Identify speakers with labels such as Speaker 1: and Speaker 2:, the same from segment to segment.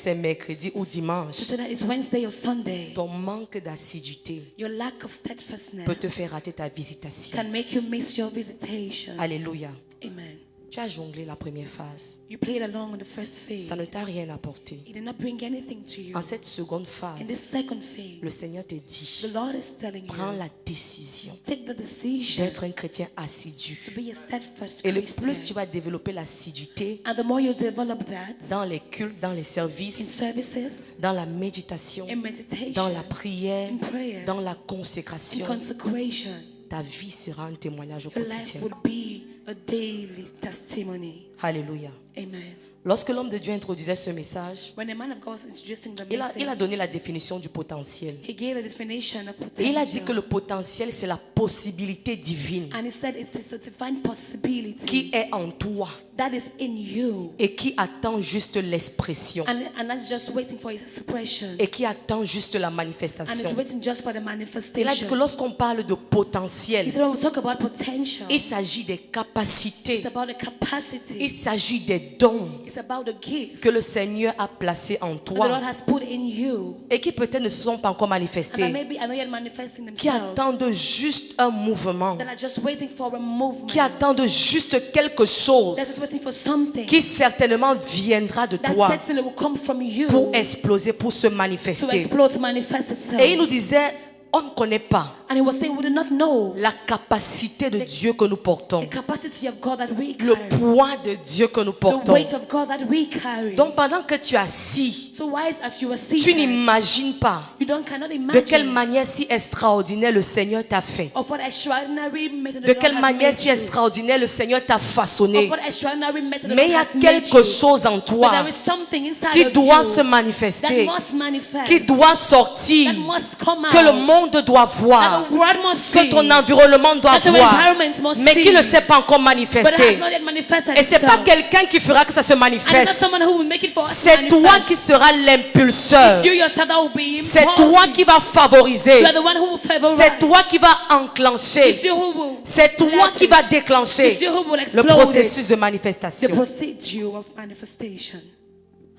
Speaker 1: c'est mercredi ou dimanche,
Speaker 2: just so that it's Wednesday or Sunday,
Speaker 1: ton manque d'assiduité
Speaker 2: your lack of steadfastness
Speaker 1: peut te faire rater ta visitation.
Speaker 2: can make you miss your visitation.
Speaker 1: Alléluia.
Speaker 2: Amen.
Speaker 1: Tu as jonglé la première phase.
Speaker 2: You played along on the first phase.
Speaker 1: Ça ne t'a rien apporté.
Speaker 2: It did not bring anything to you.
Speaker 1: En cette seconde
Speaker 2: In this
Speaker 1: phase,
Speaker 2: second phase,
Speaker 1: le Seigneur te dit,
Speaker 2: the Lord is telling
Speaker 1: prends
Speaker 2: you,
Speaker 1: la décision
Speaker 2: take the decision
Speaker 1: d'être un chrétien assidu.
Speaker 2: to be a steadfast
Speaker 1: Et le
Speaker 2: Christian.
Speaker 1: plus tu vas développer l'assiduité
Speaker 2: And the more you develop that
Speaker 1: dans les cultes, dans les
Speaker 2: in
Speaker 1: services,
Speaker 2: services,
Speaker 1: dans la méditation,
Speaker 2: in meditation,
Speaker 1: dans la prière,
Speaker 2: in prayers,
Speaker 1: dans la
Speaker 2: in
Speaker 1: consécration,
Speaker 2: consecration,
Speaker 1: ta vie sera un témoignage au
Speaker 2: your life
Speaker 1: quotidien.
Speaker 2: would be a daily testimony.
Speaker 1: Alléluia.
Speaker 2: Amen.
Speaker 1: Lorsque l'homme de Dieu introduisait ce message,
Speaker 2: When the man of God was introducing the
Speaker 1: il a
Speaker 2: message,
Speaker 1: donné la définition du potentiel.
Speaker 2: he gave a definition of
Speaker 1: Et il a dit que
Speaker 2: potential.
Speaker 1: le potentiel, c'est la possibilité divine
Speaker 2: And he said it's a divine possibility
Speaker 1: qui est en toi
Speaker 2: that is in you.
Speaker 1: et qui attend juste l'expression
Speaker 2: And that's just waiting for his expression.
Speaker 1: et qui attend juste la
Speaker 2: And it's
Speaker 1: manifestation.
Speaker 2: waiting just for the
Speaker 1: Il a dit
Speaker 2: manifestation.
Speaker 1: que lorsqu'on parle de
Speaker 2: He
Speaker 1: potentiel,
Speaker 2: said when we talk about potential,
Speaker 1: il s'agit des capacités,
Speaker 2: it's about the
Speaker 1: il
Speaker 2: capacity.
Speaker 1: s'agit des dons
Speaker 2: It's about the gift
Speaker 1: que le Seigneur a placés en
Speaker 2: that the Lord
Speaker 1: toi
Speaker 2: has put in you.
Speaker 1: et qui peut-être ne se sont pas encore
Speaker 2: And that
Speaker 1: manifestés,
Speaker 2: maybe are not yet manifesting
Speaker 1: qui
Speaker 2: themselves.
Speaker 1: attendent juste un mouvement,
Speaker 2: That are just waiting for a movement.
Speaker 1: qui attendent juste quelque chose
Speaker 2: That is waiting for something.
Speaker 1: qui certainement viendra de
Speaker 2: That
Speaker 1: toi
Speaker 2: certainly will come from you
Speaker 1: pour exploser, pour se
Speaker 2: to
Speaker 1: manifester.
Speaker 2: explode, to manifest itself.
Speaker 1: Et il nous disait, on ne connaît pas
Speaker 2: And he was saying we do not know
Speaker 1: la capacité de Dieu que nous portons,
Speaker 2: the capacity of God that we
Speaker 1: le
Speaker 2: carry,
Speaker 1: poids de Dieu que nous
Speaker 2: the
Speaker 1: portons.
Speaker 2: weight of God that we carry.
Speaker 1: Donc pendant que tu es assis,
Speaker 2: So why as you are
Speaker 1: tu
Speaker 2: seated,
Speaker 1: n'imagines pas
Speaker 2: you cannot
Speaker 1: de quelle
Speaker 2: imagine
Speaker 1: manière si extraordinaire le Seigneur t'a fait.
Speaker 2: of what extraordinary method
Speaker 1: De
Speaker 2: the
Speaker 1: quelle
Speaker 2: Lord has
Speaker 1: manière
Speaker 2: made
Speaker 1: si
Speaker 2: you.
Speaker 1: extraordinaire le Seigneur t'a façonné.
Speaker 2: Of what extraordinary method the
Speaker 1: Mais il y
Speaker 2: Lord
Speaker 1: a
Speaker 2: has made
Speaker 1: quelque
Speaker 2: you.
Speaker 1: chose en
Speaker 2: But
Speaker 1: toi
Speaker 2: there is something inside
Speaker 1: qui
Speaker 2: of
Speaker 1: doit
Speaker 2: you
Speaker 1: se
Speaker 2: that
Speaker 1: manifester,
Speaker 2: must manifest,
Speaker 1: qui doit sortir,
Speaker 2: that must come
Speaker 1: que le
Speaker 2: out,
Speaker 1: monde doit
Speaker 2: that
Speaker 1: voir,
Speaker 2: the world must
Speaker 1: que
Speaker 2: see,
Speaker 1: ton environnement doit
Speaker 2: that the
Speaker 1: voir,
Speaker 2: environment must
Speaker 1: mais qui ne
Speaker 2: see,
Speaker 1: s'est pas encore
Speaker 2: but it has
Speaker 1: manifesté.
Speaker 2: not yet manifested
Speaker 1: Et c'est pas
Speaker 2: itself.
Speaker 1: quelqu'un qui fera que ça se
Speaker 2: And it's not
Speaker 1: manifeste.
Speaker 2: someone who will make it for us to
Speaker 1: C'est toi
Speaker 2: manifest.
Speaker 1: qui seras l'impulseur.
Speaker 2: It's you yourself that will be
Speaker 1: C'est
Speaker 2: impulsive.
Speaker 1: toi qui vas favoriser.
Speaker 2: You are the one who will favorize.
Speaker 1: C'est toi qui vas enclencher.
Speaker 2: It's you who will
Speaker 1: C'est toi
Speaker 2: let
Speaker 1: qui
Speaker 2: it.
Speaker 1: vas déclencher
Speaker 2: It's you who will
Speaker 1: le
Speaker 2: explode
Speaker 1: processus de
Speaker 2: it. The
Speaker 1: manifestation.
Speaker 2: procedure of manifestation.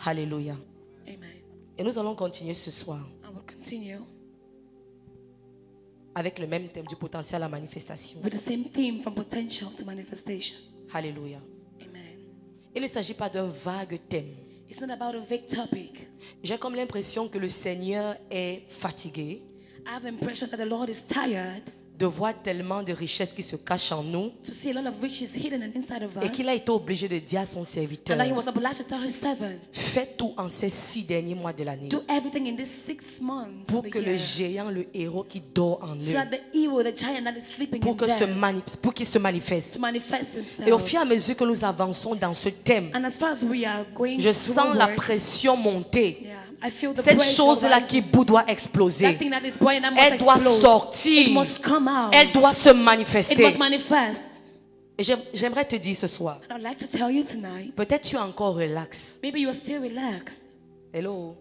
Speaker 1: Alléluia.
Speaker 2: Amen.
Speaker 1: Et nous allons continuer ce soir
Speaker 2: I will continue
Speaker 1: avec le même thème du potentiel à la manifestation.
Speaker 2: with the same theme from potential to manifestation.
Speaker 1: Alléluia.
Speaker 2: Amen.
Speaker 1: Il ne s'agit pas d'un vague thème.
Speaker 2: It's not about a vague topic.
Speaker 1: J'ai comme l'impression que le Seigneur est fatigué
Speaker 2: I have the impression that the Lord is tired
Speaker 1: de voir tellement de richesses qui se cachent en nous
Speaker 2: to see a lot of riches hidden inside of
Speaker 1: et
Speaker 2: us.
Speaker 1: qu'il a été obligé de dire à son serviteur,
Speaker 2: And that he was obliged to tell his servant,
Speaker 1: fais tout en ces 6 derniers mois de l'année
Speaker 2: do everything in these 6 months
Speaker 1: pour
Speaker 2: of the
Speaker 1: que le
Speaker 2: year,
Speaker 1: géant, le héros qui dort en
Speaker 2: so
Speaker 1: eux,
Speaker 2: that the evil, the giant that is sleeping
Speaker 1: pour
Speaker 2: in
Speaker 1: que
Speaker 2: them,
Speaker 1: pour qu'il se manifeste.
Speaker 2: to manifest
Speaker 1: Et au
Speaker 2: himself.
Speaker 1: fur et à mesure que nous avançons dans ce thème,
Speaker 2: And as far as we are going
Speaker 1: je sens la
Speaker 2: forward,
Speaker 1: pression monter.
Speaker 2: yeah, I feel the
Speaker 1: Cette
Speaker 2: pressure
Speaker 1: chose-là
Speaker 2: rising.
Speaker 1: qui doit exploser.
Speaker 2: That thing that is boiling, that must
Speaker 1: Elle doit
Speaker 2: explode.
Speaker 1: sortir.
Speaker 2: It must come out.
Speaker 1: Elle doit se
Speaker 2: It
Speaker 1: manifester.
Speaker 2: must manifest.
Speaker 1: Et j'aimerais te dire ce soir,
Speaker 2: And I'd like to tell you tonight,
Speaker 1: peut-être tu es encore relax.
Speaker 2: maybe you are still relaxed.
Speaker 1: Hello.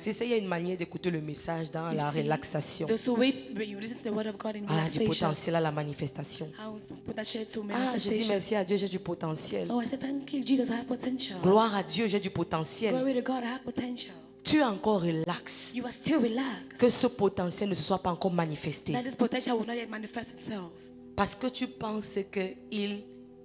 Speaker 1: Tu sais, il y a une manière d'écouter le message dans
Speaker 2: You
Speaker 1: la
Speaker 2: see,
Speaker 1: relaxation.
Speaker 2: those who wait, when you listen to the word of God in
Speaker 1: Ah, du
Speaker 2: relaxation,
Speaker 1: potentiel à la manifestation.
Speaker 2: how potential to
Speaker 1: Ah, je dis
Speaker 2: manifestation.
Speaker 1: merci à Dieu, j'ai du potentiel.
Speaker 2: Oh, I said, thank you, Jesus, I have potential.
Speaker 1: Gloire à Dieu, j'ai du potentiel.
Speaker 2: Glory to God, I have potential.
Speaker 1: Tu es encore relax.
Speaker 2: You are still relaxed.
Speaker 1: Que ce potentiel ne se soit pas encore manifesté.
Speaker 2: That this potential will not yet manifest itself.
Speaker 1: Parce que tu penses qu'il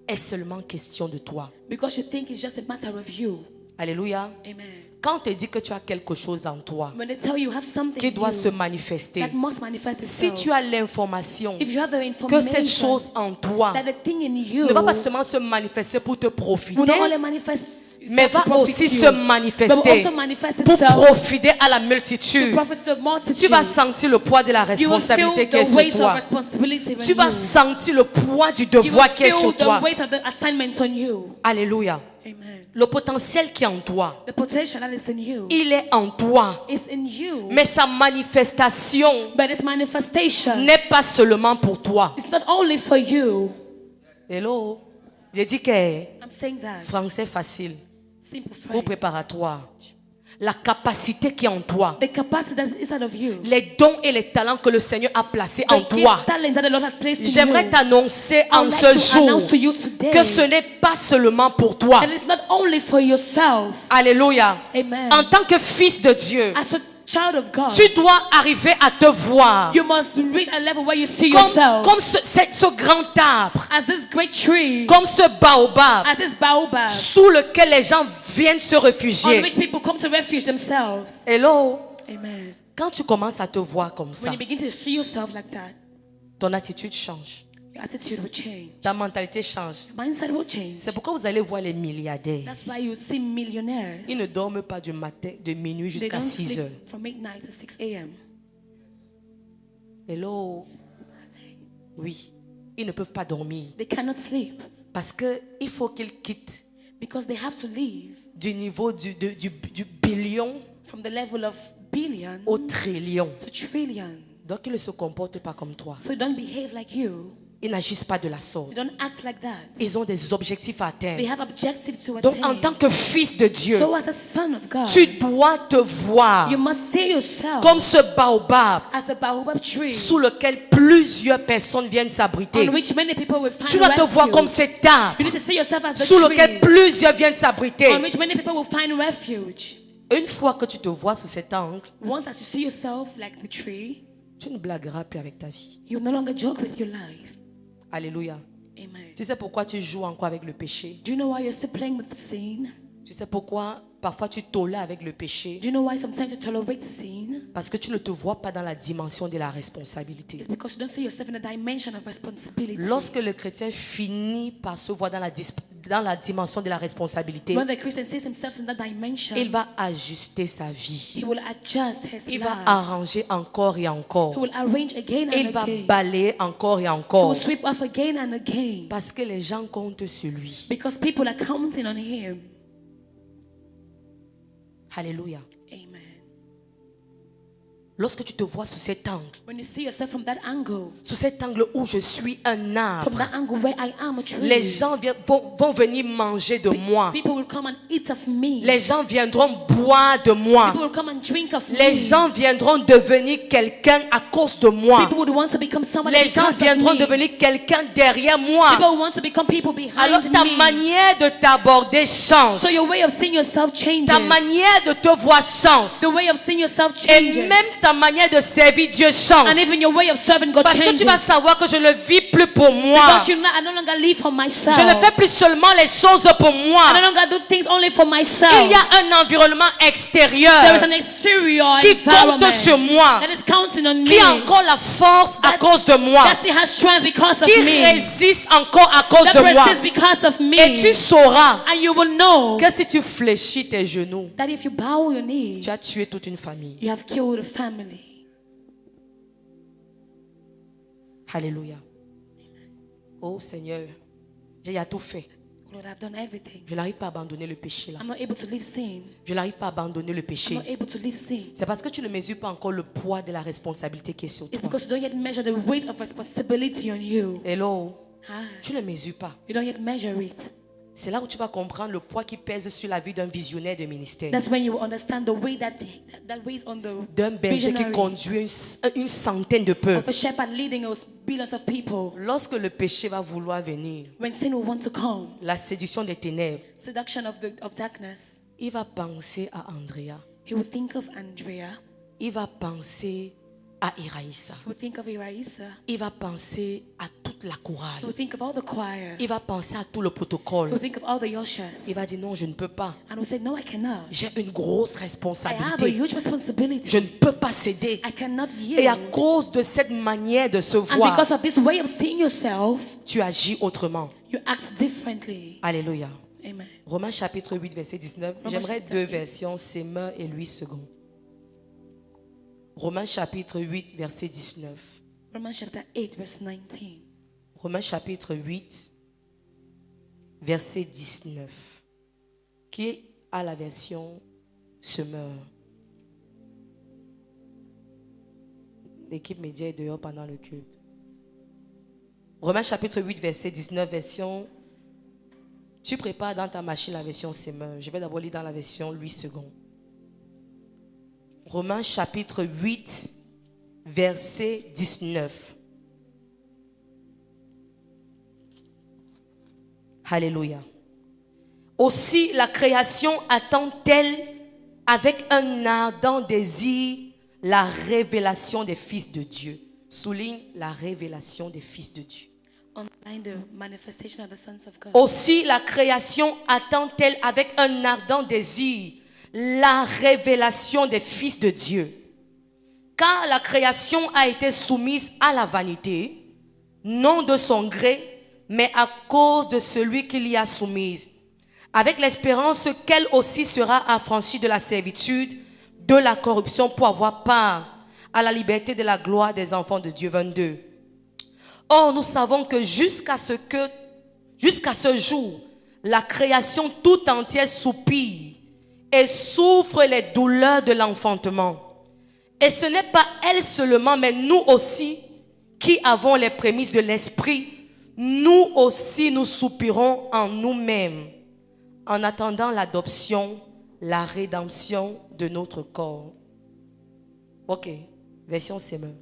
Speaker 1: est seulement question de toi.
Speaker 2: Because you think it's just a matter of you.
Speaker 1: Alléluia.
Speaker 2: Amen.
Speaker 1: Quand on te dit que tu as quelque chose en toi
Speaker 2: When they tell you you have something
Speaker 1: qui
Speaker 2: in
Speaker 1: doit
Speaker 2: you
Speaker 1: se manifester,
Speaker 2: that must manifest
Speaker 1: si
Speaker 2: itself,
Speaker 1: tu as l'information
Speaker 2: if you have the
Speaker 1: que cette
Speaker 2: information
Speaker 1: chose en toi
Speaker 2: that the thing in you
Speaker 1: ne va pas seulement se manifester pour te profiter,
Speaker 2: will not only manifest
Speaker 1: mais
Speaker 2: itself to
Speaker 1: va
Speaker 2: profit
Speaker 1: aussi
Speaker 2: you,
Speaker 1: se
Speaker 2: but will
Speaker 1: manifester
Speaker 2: also manifest
Speaker 1: pour
Speaker 2: itself
Speaker 1: profiter à la
Speaker 2: to
Speaker 1: multitude.
Speaker 2: profit the multitude.
Speaker 1: Tu vas sentir le poids de la
Speaker 2: You will feel
Speaker 1: responsabilité qui est
Speaker 2: the
Speaker 1: sur
Speaker 2: weight
Speaker 1: toi.
Speaker 2: of responsibility on
Speaker 1: Tu vas
Speaker 2: you.
Speaker 1: sentir le poids du
Speaker 2: You will
Speaker 1: devoir qui est sur
Speaker 2: feel
Speaker 1: toi.
Speaker 2: the weight of the assignment on you.
Speaker 1: Alléluia.
Speaker 2: Amen.
Speaker 1: Le potentiel qui est en toi,
Speaker 2: The potential that is in you
Speaker 1: il est en toi.
Speaker 2: is in you,
Speaker 1: Mais sa manifestation
Speaker 2: but its manifestation
Speaker 1: n'est pas seulement pour toi.
Speaker 2: is not only for you.
Speaker 1: Hello. J'ai dit que
Speaker 2: I'm saying that
Speaker 1: français facile
Speaker 2: simple
Speaker 1: ou
Speaker 2: phrase.
Speaker 1: préparatoire. la capacité qui est en toi,
Speaker 2: the capacity that's inside of you,
Speaker 1: les dons et les talents que le Seigneur a placés en
Speaker 2: the
Speaker 1: toi.
Speaker 2: gifts, talents that the Lord has placed in
Speaker 1: J'aimerais
Speaker 2: you.
Speaker 1: t'annoncer
Speaker 2: I
Speaker 1: en
Speaker 2: would
Speaker 1: ce
Speaker 2: like to
Speaker 1: jour
Speaker 2: announce to you today
Speaker 1: que ce n'est pas seulement pour toi.
Speaker 2: that it's not only for yourself.
Speaker 1: Alléluia.
Speaker 2: Amen.
Speaker 1: En tant que fils de Dieu,
Speaker 2: As a child of God,
Speaker 1: tu dois arriver à te voir
Speaker 2: you must reach a level where you see
Speaker 1: comme,
Speaker 2: yourself
Speaker 1: comme ce grand arbre,
Speaker 2: as this great tree,
Speaker 1: comme ce baobab
Speaker 2: as this baobab,
Speaker 1: sous lequel les gens viennent se
Speaker 2: on
Speaker 1: réfugier.
Speaker 2: which people come to refuge themselves.
Speaker 1: Hello.
Speaker 2: Amen.
Speaker 1: Quand tu commences à te voir comme ça,
Speaker 2: When you begin to see yourself like that,
Speaker 1: ton attitude change,
Speaker 2: your attitude will change.
Speaker 1: ta mentalité change.
Speaker 2: Your mindset will change.
Speaker 1: C'est pourquoi vous allez voir les milliardaires.
Speaker 2: That's why you see millionaires.
Speaker 1: Ils ne dorment pas du matin, de minuit
Speaker 2: They
Speaker 1: jusqu'à
Speaker 2: don't
Speaker 1: 6
Speaker 2: sleep
Speaker 1: heures.
Speaker 2: from midnight to 6 a.m.
Speaker 1: Hello. Oui, ils ne peuvent pas dormir
Speaker 2: They cannot sleep
Speaker 1: parce qu'il faut qu'ils quittent
Speaker 2: because they have to leave
Speaker 1: du niveau du billion
Speaker 2: from the level of billion
Speaker 1: au trillion.
Speaker 2: to trillion.
Speaker 1: Donc ils ne se comportent pas comme toi.
Speaker 2: So don't behave like you.
Speaker 1: Ils n'agissent pas de la sorte.
Speaker 2: They don't act like that.
Speaker 1: Ils ont des objectifs à
Speaker 2: They
Speaker 1: atteindre.
Speaker 2: have objectives to
Speaker 1: Donc en
Speaker 2: attain.
Speaker 1: tant que fils de Dieu,
Speaker 2: So as a son of God,
Speaker 1: tu dois te voir
Speaker 2: you must see yourself
Speaker 1: comme ce baobab
Speaker 2: as the baobab tree
Speaker 1: sous lequel plusieurs personnes viennent s'abriter.
Speaker 2: on which many people will find
Speaker 1: Tu dois te voir
Speaker 2: refuge.
Speaker 1: comme cet arbre
Speaker 2: You need to see yourself as the
Speaker 1: sous lequel
Speaker 2: tree
Speaker 1: plusieurs viennent s'abriter.
Speaker 2: on which many people will find refuge.
Speaker 1: Une fois que tu te vois sous cet angle,
Speaker 2: Once as you see yourself like the tree,
Speaker 1: tu ne blagueras plus avec ta vie.
Speaker 2: you no longer joke with your life.
Speaker 1: Alléluia.
Speaker 2: Amen.
Speaker 1: Tu sais pourquoi tu joues encore avec le péché?
Speaker 2: Do you know why you're still playing with sin?
Speaker 1: Tu sais pourquoi parfois tu tolères avec le péché?
Speaker 2: Do you know why sometimes you tolerate sin?
Speaker 1: Parce que tu ne te vois pas dans la dimension de la responsabilité.
Speaker 2: It's because you don't see yourself in a dimension of responsibility.
Speaker 1: Lorsque le chrétien finit par se voir dans la dimension de la responsabilité,
Speaker 2: When the Christian sees himself in that dimension,
Speaker 1: il va ajuster sa vie.
Speaker 2: he will adjust his
Speaker 1: Il
Speaker 2: life.
Speaker 1: va arranger encore et encore.
Speaker 2: He will arrange again
Speaker 1: Et il
Speaker 2: and
Speaker 1: va
Speaker 2: again.
Speaker 1: balayer encore et
Speaker 2: He will
Speaker 1: encore.
Speaker 2: sweep off again and again.
Speaker 1: Parce que les gens comptent sur lui.
Speaker 2: Because people are counting on him.
Speaker 1: Alléluia.
Speaker 2: Amen.
Speaker 1: Lorsque tu te vois sous cet angle,
Speaker 2: When you see yourself from that angle,
Speaker 1: sous cet angle où je suis un
Speaker 2: from
Speaker 1: arbre,
Speaker 2: that angle where I am a tree,
Speaker 1: les gens vont venir manger de moi.
Speaker 2: people will come and eat of me.
Speaker 1: Les gens viendront boire de moi.
Speaker 2: People will come and drink of
Speaker 1: Les
Speaker 2: me.
Speaker 1: gens viendront devenir quelqu'un à cause de moi.
Speaker 2: People would want to become someone
Speaker 1: Les gens
Speaker 2: because
Speaker 1: viendront
Speaker 2: of me.
Speaker 1: devenir quelqu'un derrière moi.
Speaker 2: People want to become people behind
Speaker 1: Alors ta
Speaker 2: me.
Speaker 1: manière de t'aborder change.
Speaker 2: So your way of seeing yourself changes.
Speaker 1: Ta manière de te voir change.
Speaker 2: The way of seeing yourself
Speaker 1: Et
Speaker 2: changes.
Speaker 1: même ta manière de servir Dieu change.
Speaker 2: And even your way of serving God
Speaker 1: Parce que
Speaker 2: changes.
Speaker 1: tu vas savoir que je ne vis plus pour moi.
Speaker 2: Because I no longer live for myself.
Speaker 1: Je ne fais plus seulement les choses pour
Speaker 2: I no
Speaker 1: moi.
Speaker 2: longer do things only for myself.
Speaker 1: Il y a un environnement
Speaker 2: There is
Speaker 1: extérieur
Speaker 2: an exterior
Speaker 1: qui compte
Speaker 2: environment
Speaker 1: sur moi,
Speaker 2: that is counting on
Speaker 1: qui
Speaker 2: me.
Speaker 1: a encore la force à cause de moi,
Speaker 2: That still has strength because of
Speaker 1: qui
Speaker 2: me.
Speaker 1: résiste encore à cause
Speaker 2: That
Speaker 1: de moi.
Speaker 2: persists because of me.
Speaker 1: Et tu sauras
Speaker 2: And you will know
Speaker 1: que si tu fléchis tes genoux,
Speaker 2: that if you bow your knee,
Speaker 1: tu as tué toute une famille.
Speaker 2: you have killed a family.
Speaker 1: Alléluia. Oh Seigneur, j'ai tout fait.
Speaker 2: Lord, I've done everything.
Speaker 1: Je n'arrive pas à abandonner le péché là.
Speaker 2: I'm not able to leave sin.
Speaker 1: Je n'arrive pas à abandonner le
Speaker 2: I'm
Speaker 1: péché.
Speaker 2: not able to leave sin.
Speaker 1: C'est parce que tu ne mesures pas encore le poids de la responsabilité qui est sur
Speaker 2: It's
Speaker 1: toi.
Speaker 2: because you don't yet measure the weight of responsibility on you.
Speaker 1: Hello.
Speaker 2: Ah,
Speaker 1: Tu ne mesures pas.
Speaker 2: you don't yet measure it.
Speaker 1: C'est là où tu vas comprendre le poids qui pèse sur la vie d'un visionnaire de ministère.
Speaker 2: That's when you will understand the weight that weighs on the
Speaker 1: D'un berger qui
Speaker 2: visionary
Speaker 1: conduit une centaine de peuples.
Speaker 2: of a shepherd leading us billions of people.
Speaker 1: Lorsque le péché va vouloir venir,
Speaker 2: When sin will want to come,
Speaker 1: la séduction des ténèbres,
Speaker 2: seduction of darkness,
Speaker 1: il va penser à Andrea.
Speaker 2: he will think of Andrea.
Speaker 1: Il va penser à Iraïsa.
Speaker 2: He will think of Iraisa.
Speaker 1: Il va penser à toute la
Speaker 2: He
Speaker 1: chorale.
Speaker 2: will think of all the choir.
Speaker 1: Il va penser à tout le
Speaker 2: He will
Speaker 1: protocole.
Speaker 2: think of all the yoshas.
Speaker 1: Il va dire non, je ne peux pas.
Speaker 2: And will say, no, I cannot.
Speaker 1: J'ai une grosse
Speaker 2: I have a
Speaker 1: responsabilité.
Speaker 2: huge responsibility.
Speaker 1: Je ne peux pas céder.
Speaker 2: I cannot
Speaker 1: Et à
Speaker 2: yield.
Speaker 1: cause de cette manière de se
Speaker 2: And
Speaker 1: voir,
Speaker 2: because of this way of seeing yourself,
Speaker 1: tu agis autrement.
Speaker 2: you act differently.
Speaker 1: Alléluia.
Speaker 2: Amen.
Speaker 1: Romains chapitre 8, verset 19.
Speaker 2: Romains
Speaker 1: J'aimerais
Speaker 2: chapitre
Speaker 1: deux
Speaker 2: 8.
Speaker 1: versions, Sémeur et Louis II. Romains chapitre 8, verset 19.
Speaker 2: Romans chapter 8, verse 19.
Speaker 1: Romains chapitre 8, verset 19. Qui a la version Semeur? L'équipe média est dehors pendant le culte. Romains chapitre 8, verset 19, version. Tu prépares dans ta machine la version Semeur. Je vais d'abord lire dans la version Louis II. Romains chapitre 8, verset 19. Alléluia. Aussi la création attend-elle avec un ardent désir la révélation des fils de Dieu. Souligne la révélation des fils de Dieu.
Speaker 2: Underline the manifestation of the sons of God.
Speaker 1: Aussi la création attend-elle avec un ardent désir la révélation des fils de Dieu. Car la création a été soumise à la vanité, non de son gré, mais à cause de celui qui l'y a soumise, avec l'espérance qu'elle aussi sera affranchie de la servitude, de la corruption, pour avoir part à la liberté de la gloire des enfants de Dieu. 22. Or, nous savons que jusqu'à ce jour, la création tout entière soupire et souffre les douleurs de l'enfantement. Et ce n'est pas elle seulement, mais nous aussi, qui avons les prémices de l'esprit, nous aussi nous soupirons en nous-mêmes, en attendant l'adoption, la rédemption de notre corps. Ok, version CME.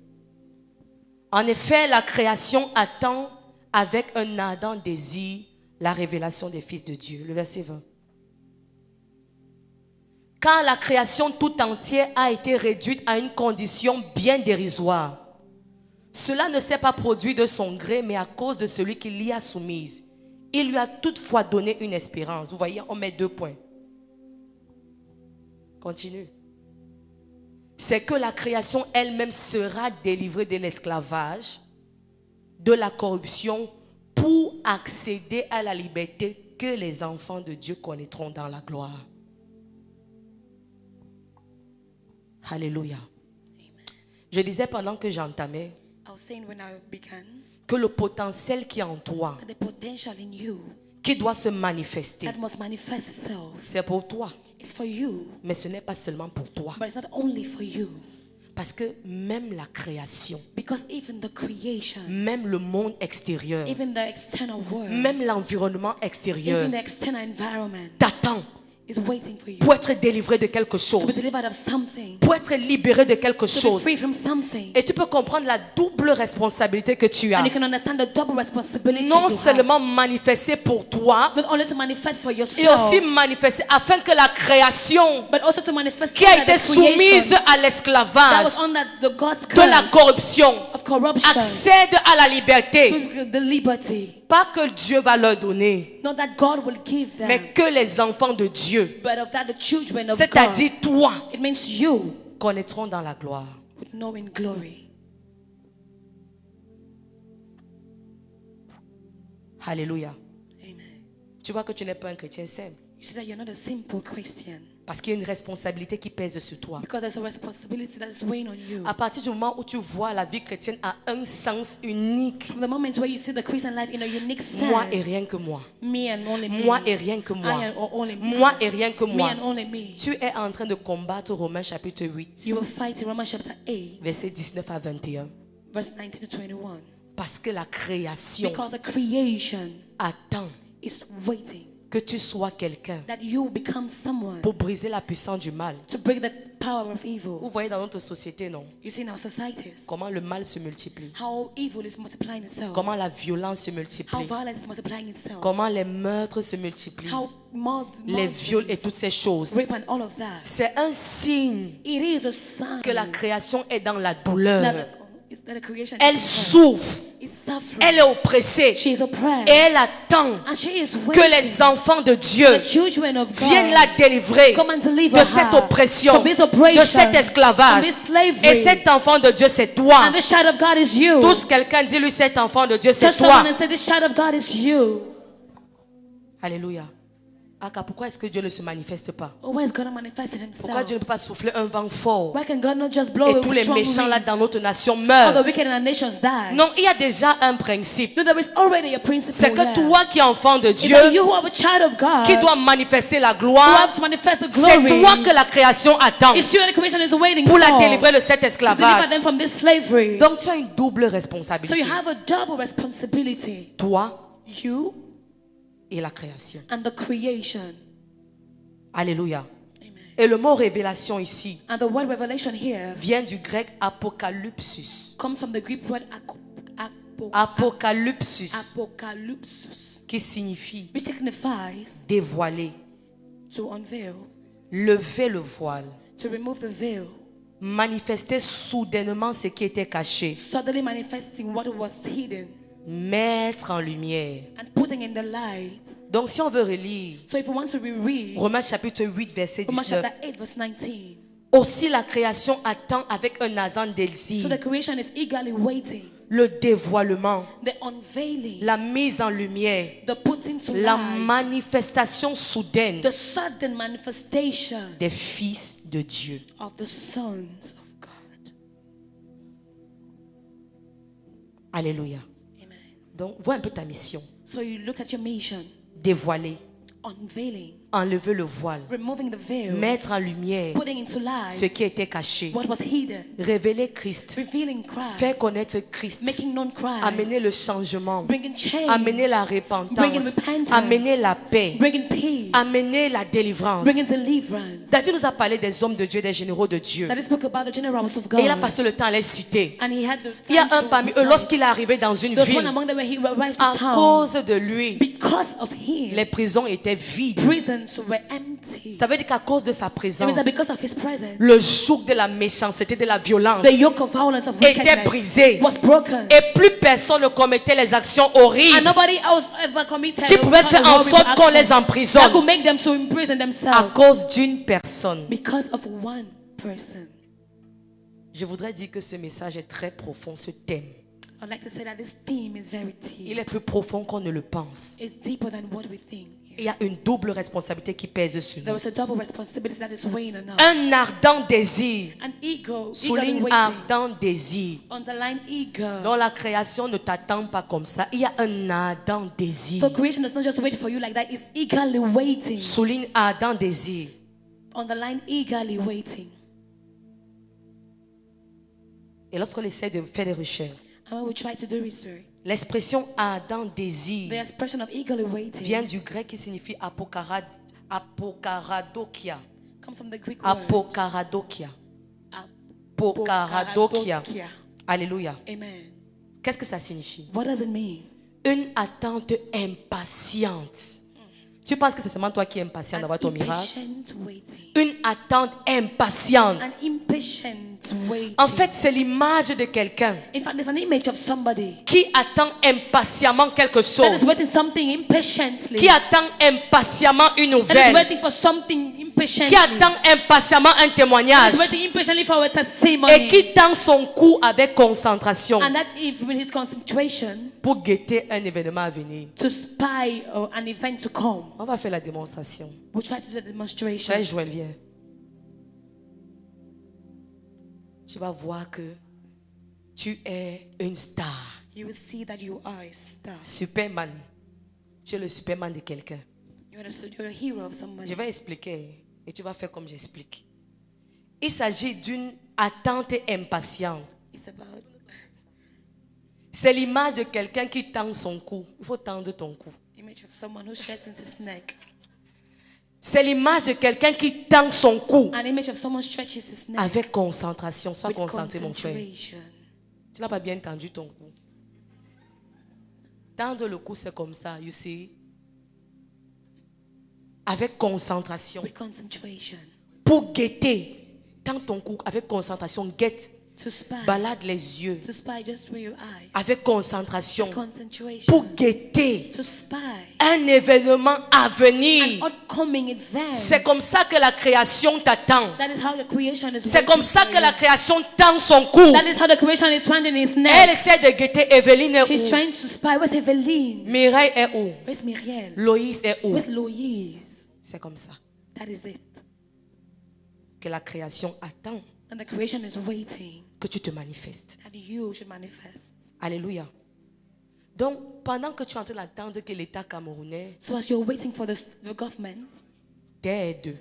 Speaker 1: En effet, la création attend avec un ardent désir la révélation des fils de Dieu. Le verset 20. Car la création tout entière a été réduite à une condition bien dérisoire. Cela ne s'est pas produit de son gré, mais à cause de celui qui l'y a soumise. Il lui a toutefois donné une espérance. Vous voyez, on met 2 points. Continue. C'est que la création elle-même sera délivrée de l'esclavage, de la corruption, pour accéder à la liberté que les enfants de Dieu connaîtront dans la gloire. Alléluia. Je disais pendant que j'entamais
Speaker 2: I was saying when I began
Speaker 1: que le potentiel qui est en toi,
Speaker 2: that the potential in you
Speaker 1: qui doit se manifester,
Speaker 2: that must manifest itself
Speaker 1: c'est pour toi.
Speaker 2: is for you,
Speaker 1: Mais ce n'est pas seulement pour toi.
Speaker 2: but it's not only for you.
Speaker 1: Parce que même la création,
Speaker 2: Because even the creation,
Speaker 1: même le monde extérieur,
Speaker 2: even the external world,
Speaker 1: même l'environnement extérieur
Speaker 2: even the external environment
Speaker 1: t'attend
Speaker 2: is waiting for you
Speaker 1: pour être délivré de quelque
Speaker 2: to be
Speaker 1: chose,
Speaker 2: delivered of something,
Speaker 1: pour être libéré de quelque
Speaker 2: to be
Speaker 1: chose.
Speaker 2: free from something.
Speaker 1: Et tu peux comprendre la double responsabilité que tu as.
Speaker 2: And you can understand the double responsibility
Speaker 1: Non
Speaker 2: you
Speaker 1: seulement manifester pour toi,
Speaker 2: have, not only to manifest for
Speaker 1: et
Speaker 2: yourself,
Speaker 1: aussi manifester afin que la création
Speaker 2: but also to manifest
Speaker 1: qui
Speaker 2: so
Speaker 1: a
Speaker 2: that
Speaker 1: été
Speaker 2: the
Speaker 1: soumise
Speaker 2: creation
Speaker 1: à
Speaker 2: that
Speaker 1: l'esclavage,
Speaker 2: was under the God's
Speaker 1: de la
Speaker 2: curse
Speaker 1: corruption,
Speaker 2: of corruption
Speaker 1: accède à la liberté.
Speaker 2: to the liberty.
Speaker 1: Pas que Dieu va leur donner,
Speaker 2: Not that God will give them,
Speaker 1: mais que les enfants de Dieu,
Speaker 2: but of that the children of
Speaker 1: c'est-à-dire
Speaker 2: God,
Speaker 1: toi,
Speaker 2: it means you
Speaker 1: connaîtront dans la gloire.
Speaker 2: would know in glory.
Speaker 1: Alléluia.
Speaker 2: Amen.
Speaker 1: Tu vois que tu n'es pas un chrétien simple.
Speaker 2: You see that you're not a simple Christian
Speaker 1: Parce qu'il y a une responsabilité qui pèse sur toi.
Speaker 2: because there's a responsibility that is weighing on you.
Speaker 1: À partir du moment où tu vois la vie chrétienne a un sens unique,
Speaker 2: From the moment where you see the Christian life in a unique sense,
Speaker 1: moi et rien que moi,
Speaker 2: me and only me,
Speaker 1: moi et rien que moi,
Speaker 2: I and only me,
Speaker 1: moi et rien que
Speaker 2: me
Speaker 1: moi,
Speaker 2: and only me,
Speaker 1: tu es en train de combattre Romains chapitre 8,
Speaker 2: you will fight in Romans chapter 8,
Speaker 1: verset 19 à 21.
Speaker 2: verse 19 to 21.
Speaker 1: Parce que la création
Speaker 2: Because the creation
Speaker 1: attend
Speaker 2: is waiting
Speaker 1: que tu sois quelqu'un
Speaker 2: that you become someone
Speaker 1: pour briser la puissance du mal.
Speaker 2: to break the power of
Speaker 1: Vous
Speaker 2: evil.
Speaker 1: voyez dans notre société, non?
Speaker 2: You see in our societies
Speaker 1: Comment le mal se multiplie.
Speaker 2: how evil is multiplying itself,
Speaker 1: Comment la violence se
Speaker 2: how
Speaker 1: multiplie.
Speaker 2: violence is multiplying itself,
Speaker 1: Comment les meurtres se multiplie.
Speaker 2: how
Speaker 1: Les viols et toutes ces choses.
Speaker 2: rape and all of that.
Speaker 1: C'est un signe
Speaker 2: It is a sign
Speaker 1: que la création est dans la
Speaker 2: that
Speaker 1: douleur.
Speaker 2: that the creation
Speaker 1: Elle
Speaker 2: is
Speaker 1: souffre.
Speaker 2: suffering.
Speaker 1: Elle est oppressée.
Speaker 2: She is oppressed.
Speaker 1: Et elle attend
Speaker 2: And she is
Speaker 1: que
Speaker 2: waiting
Speaker 1: les enfants de Dieu
Speaker 2: the children of God
Speaker 1: viennent la délivrer
Speaker 2: come and deliver
Speaker 1: de cette
Speaker 2: her
Speaker 1: oppression,
Speaker 2: from this
Speaker 1: de
Speaker 2: oppression,
Speaker 1: cet esclavage.
Speaker 2: from this slavery.
Speaker 1: Et cet enfant de Dieu, c'est toi.
Speaker 2: And this child of God is you.
Speaker 1: Touche quelqu'un, dis-lui, cet enfant de Dieu, c'est
Speaker 2: Touch
Speaker 1: toi.
Speaker 2: someone and say, this child of God is you.
Speaker 1: Alléluia. Aka, pourquoi est-ce que Dieu ne se manifeste pas?
Speaker 2: Oh, why is God not manifesting
Speaker 1: Pourquoi
Speaker 2: himself?
Speaker 1: Dieu ne peut pas souffler un vent fort
Speaker 2: Why can God not just blow
Speaker 1: et
Speaker 2: a
Speaker 1: tous les
Speaker 2: strong
Speaker 1: méchants là
Speaker 2: wind?
Speaker 1: dans notre nation
Speaker 2: All the
Speaker 1: meurent?
Speaker 2: wicked in our nations die.
Speaker 1: Non, il y a déjà un principe.
Speaker 2: No, there is already a principle
Speaker 1: C'est que
Speaker 2: here.
Speaker 1: toi qui es enfant de
Speaker 2: It's
Speaker 1: Dieu,
Speaker 2: that you who are a child of God
Speaker 1: qui dois manifester la
Speaker 2: who
Speaker 1: gloire,
Speaker 2: have to manifest the
Speaker 1: c'est
Speaker 2: glory.
Speaker 1: toi que la création attend
Speaker 2: It's you that the creation is waiting
Speaker 1: pour
Speaker 2: for
Speaker 1: la délivrer de cet
Speaker 2: to deliver
Speaker 1: esclavage.
Speaker 2: them from this slavery.
Speaker 1: Donc tu as une double
Speaker 2: So
Speaker 1: responsabilité.
Speaker 2: you have a double responsibility.
Speaker 1: Toi
Speaker 2: You
Speaker 1: et la création.
Speaker 2: and the creation.
Speaker 1: Alléluia.
Speaker 2: Amen.
Speaker 1: Et le mot révélation ici
Speaker 2: And the word revelation here
Speaker 1: vient du grec apocalypsus.
Speaker 2: comes from the Greek word
Speaker 1: Apocalypsus,
Speaker 2: apocalypsus,
Speaker 1: qui signifie
Speaker 2: which signifies
Speaker 1: dévoiler,
Speaker 2: to unveil,
Speaker 1: lever le voile,
Speaker 2: to remove the veil,
Speaker 1: manifester soudainement ce qui était caché,
Speaker 2: suddenly manifesting what was hidden
Speaker 1: mettre en lumière.
Speaker 2: and putting in the light.
Speaker 1: Donc si on veut relire
Speaker 2: So if you want to reread
Speaker 1: Romains chapitre 8 verset
Speaker 2: Romans
Speaker 1: 19,
Speaker 2: chapter 8 verse 19,
Speaker 1: aussi la création attend avec un ardent
Speaker 2: so
Speaker 1: désir
Speaker 2: the creation is eagerly waiting,
Speaker 1: le dévoilement,
Speaker 2: the unveiling,
Speaker 1: la mise en lumière,
Speaker 2: the putting to
Speaker 1: la
Speaker 2: light,
Speaker 1: manifestation soudaine
Speaker 2: the sudden manifestation
Speaker 1: des fils de Dieu.
Speaker 2: of the sons of God.
Speaker 1: Alléluia.
Speaker 2: Amen.
Speaker 1: Donc vois un peu ta mission.
Speaker 2: So you look at your mission,
Speaker 1: Dévoiler,
Speaker 2: unveiling,
Speaker 1: enlever le voile,
Speaker 2: removing the veil,
Speaker 1: mettre en lumière
Speaker 2: putting into
Speaker 1: ce
Speaker 2: light
Speaker 1: qui était caché,
Speaker 2: what was hidden,
Speaker 1: révéler Christ,
Speaker 2: revealing Christ,
Speaker 1: faire connaître Christ,
Speaker 2: making known Christ,
Speaker 1: amener le changement,
Speaker 2: bringing change,
Speaker 1: amener la
Speaker 2: bringing
Speaker 1: repentance,
Speaker 2: repentance,
Speaker 1: amener la paix,
Speaker 2: bringing peace,
Speaker 1: amener la délivrance.
Speaker 2: bringing deliverance.
Speaker 1: David nous a parlé des hommes de Dieu, des généraux de Dieu.
Speaker 2: That he spoke about the generals of
Speaker 1: Et il a
Speaker 2: God.
Speaker 1: passé le temps à les citer.
Speaker 2: And he had the
Speaker 1: Il y a
Speaker 2: time
Speaker 1: un
Speaker 2: to
Speaker 1: parmi eux,
Speaker 2: recite.
Speaker 1: lorsqu'il est arrivé dans une
Speaker 2: There was one
Speaker 1: ville,
Speaker 2: among them when he arrived
Speaker 1: à
Speaker 2: to town.
Speaker 1: cause de lui,
Speaker 2: Because of him,
Speaker 1: les prisons étaient vides.
Speaker 2: prisons were empty.
Speaker 1: Ça veut dire qu'à cause de sa
Speaker 2: It
Speaker 1: présence,
Speaker 2: means that because of his presence,
Speaker 1: le joug de la méchanceté, de la violence
Speaker 2: the yoke of violence of
Speaker 1: était
Speaker 2: wickedness
Speaker 1: brisé.
Speaker 2: was broken.
Speaker 1: Et plus personne ne commettait les actions
Speaker 2: And
Speaker 1: horribles
Speaker 2: nobody else ever committed
Speaker 1: qui pouvaient faire en
Speaker 2: horrible
Speaker 1: sorte qu'on les
Speaker 2: action
Speaker 1: emprisonne
Speaker 2: that could make them to imprison
Speaker 1: à
Speaker 2: themselves
Speaker 1: cause d'une personne.
Speaker 2: because of one person.
Speaker 1: Je voudrais dire que ce message est très profond, ce thème.
Speaker 2: I'd like to say that this theme is very
Speaker 1: Il
Speaker 2: deep.
Speaker 1: est plus profond qu'on ne le pense.
Speaker 2: It's deeper than what we think.
Speaker 1: Il y a une double responsabilité qui pèse sur
Speaker 2: There
Speaker 1: nous.
Speaker 2: was a double responsibility that is weighing on us.
Speaker 1: Un ardent désir,
Speaker 2: An ego, eagerly
Speaker 1: souligne
Speaker 2: waiting.
Speaker 1: ardent désir,
Speaker 2: Underline eager.
Speaker 1: dont la création ne t'attend pas comme ça. Il y a un ardent désir.
Speaker 2: For creation does not just wait for you like that, it's eagerly waiting.
Speaker 1: Souligne ardent désir.
Speaker 2: Underline eagerly waiting.
Speaker 1: Et lorsqu'on essaie de faire des recherches,
Speaker 2: And when we try to do research,
Speaker 1: l'expression ardent
Speaker 2: the
Speaker 1: désir
Speaker 2: expression of eagerly waiting
Speaker 1: vient du grec qui signifie apokaradokia.
Speaker 2: comes from the Greek word
Speaker 1: Apokaradokia. Apokaradokia.
Speaker 2: apokaradokia.
Speaker 1: Alléluia.
Speaker 2: Amen.
Speaker 1: Qu'est-ce que ça signifie?
Speaker 2: What does it mean?
Speaker 1: Une attente impatiente. Tu penses que c'est seulement toi qui es impatient d'avoir ton miracle?
Speaker 2: Impatient waiting.
Speaker 1: Une attente impatiente.
Speaker 2: An impatient waiting.
Speaker 1: En fait, c'est l'image de quelqu'un
Speaker 2: In fact, there's an image of somebody
Speaker 1: qui attend impatiemment quelque
Speaker 2: that is
Speaker 1: chose,
Speaker 2: waiting something impatiently.
Speaker 1: qui attend impatiemment une
Speaker 2: That is
Speaker 1: nouvelle,
Speaker 2: waiting for something impatiently.
Speaker 1: qui attend impatiemment un
Speaker 2: That
Speaker 1: témoignage
Speaker 2: is waiting impatiently for a testimony.
Speaker 1: et qui tend son cou avec concentration
Speaker 2: And that if with his concentration
Speaker 1: pour guetter un événement à venir.
Speaker 2: to spy an event to come.
Speaker 1: On va faire la démonstration.
Speaker 2: We'll try to do a demonstration.
Speaker 1: Frère Joël, viens. Tu vas voir que tu es une star.
Speaker 2: You will see that you are a star.
Speaker 1: Superman. Tu es le Superman de quelqu'un.
Speaker 2: You're a hero of somebody.
Speaker 1: Je vais expliquer et tu vas faire comme j'explique. Il s'agit d'une attente impatiente.
Speaker 2: It's about
Speaker 1: C'est l'image de quelqu'un qui tend son cou. Il faut tendre ton cou.
Speaker 2: image of someone who straightens his neck.
Speaker 1: C'est l'image de quelqu'un qui tend son cou
Speaker 2: An image of someone stretches his neck
Speaker 1: avec concentration. Sois
Speaker 2: with
Speaker 1: concentré, mon frère.
Speaker 2: concentration.
Speaker 1: Tu n'as pas bien tendu ton cou. Tendre le cou, c'est comme ça, you see. Avec concentration.
Speaker 2: With concentration.
Speaker 1: Pour guetter. Tends ton cou avec concentration. Guette.
Speaker 2: To spy.
Speaker 1: Balade les yeux.
Speaker 2: To spy just with your eyes.
Speaker 1: Avec concentration.
Speaker 2: Concentration.
Speaker 1: Pour guetter
Speaker 2: To spy.
Speaker 1: un événement à venir.
Speaker 2: An upcoming event.
Speaker 1: C'est comme ça que la création t'attend.
Speaker 2: That is how the creation is
Speaker 1: C'est comme
Speaker 2: waiting
Speaker 1: ça
Speaker 2: for
Speaker 1: que
Speaker 2: you.
Speaker 1: la création tend son cou.
Speaker 2: That is how the creation is finding his
Speaker 1: Elle
Speaker 2: neck.
Speaker 1: essaie de guetter. Evelyne est
Speaker 2: He's
Speaker 1: où?
Speaker 2: trying to spy. Where's Eveline?
Speaker 1: Mireille est où?
Speaker 2: Where's Miriel?
Speaker 1: Loïs est où?
Speaker 2: Where's Louise?
Speaker 1: C'est comme ça
Speaker 2: That is it.
Speaker 1: que la création attend
Speaker 2: And the creation is waiting
Speaker 1: que tu te manifestes.
Speaker 2: that you should manifest.
Speaker 1: Alléluia. Donc, pendant que tu es en train d'attendre que l'État camerounais
Speaker 2: So as you're waiting for the government
Speaker 1: t'aide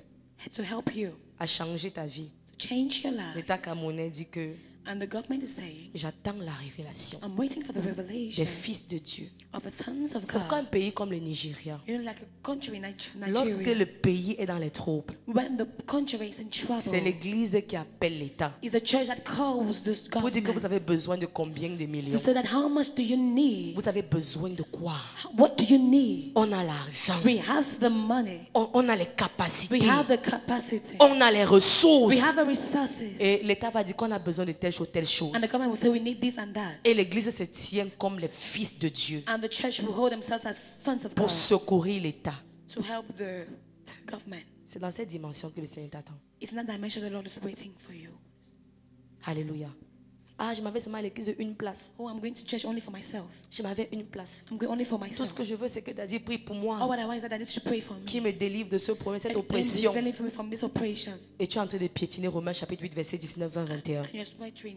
Speaker 2: to help you
Speaker 1: à changer ta vie,
Speaker 2: to change your life,
Speaker 1: l'État camerounais dit que
Speaker 2: And the government is saying,
Speaker 1: j'attends la révélation
Speaker 2: I'm waiting for the
Speaker 1: des
Speaker 2: revelation
Speaker 1: fils de Dieu.
Speaker 2: of the sons of
Speaker 1: C'est pourquoi un
Speaker 2: God.
Speaker 1: pays comme le Nigeria,
Speaker 2: You know, like a country,
Speaker 1: lorsque
Speaker 2: Nigeria,
Speaker 1: le pays est dans les troubles,
Speaker 2: when the country is in
Speaker 1: c'est
Speaker 2: trouble,
Speaker 1: l'église qui appelle l'État
Speaker 2: is the church that calls the
Speaker 1: pour dire que vous avez
Speaker 2: government
Speaker 1: besoin de combien de
Speaker 2: to
Speaker 1: millions.
Speaker 2: say that how much do you need?
Speaker 1: Vous avez besoin de quoi?
Speaker 2: What do you need?
Speaker 1: On a l'argent,
Speaker 2: We have the money.
Speaker 1: on a les
Speaker 2: We
Speaker 1: capacités,
Speaker 2: have the capacity.
Speaker 1: on a les ressources.
Speaker 2: We have the resources.
Speaker 1: Et l'État va dire qu'on a besoin de telle chose, telle chose.
Speaker 2: And the government will say we need this and that.
Speaker 1: Et l'église se tient comme les fils de Dieu
Speaker 2: And the church will hold themselves as sons of
Speaker 1: pour
Speaker 2: God
Speaker 1: secourir l'État.
Speaker 2: to help the government.
Speaker 1: C'est dans cette dimension que le Seigneur t'attend.
Speaker 2: It's in that dimension the Lord is waiting for you.
Speaker 1: Alléluia. Ah, je m'avais seulement à l'église une place.
Speaker 2: Oh, I'm going to church only for myself.
Speaker 1: Je m'avais une place.
Speaker 2: I'm going only for
Speaker 1: Tout
Speaker 2: myself.
Speaker 1: ce que je veux, c'est que Daddy prie pour
Speaker 2: All
Speaker 1: moi,
Speaker 2: what I want is that I need to pray for me.
Speaker 1: qui me délivre de ce problème, cette
Speaker 2: And
Speaker 1: oppression.
Speaker 2: deliver me from this oppression.
Speaker 1: Et tu es en train de piétiner Romains chapitre 8, verset 19, 20, 21.
Speaker 2: And you're writing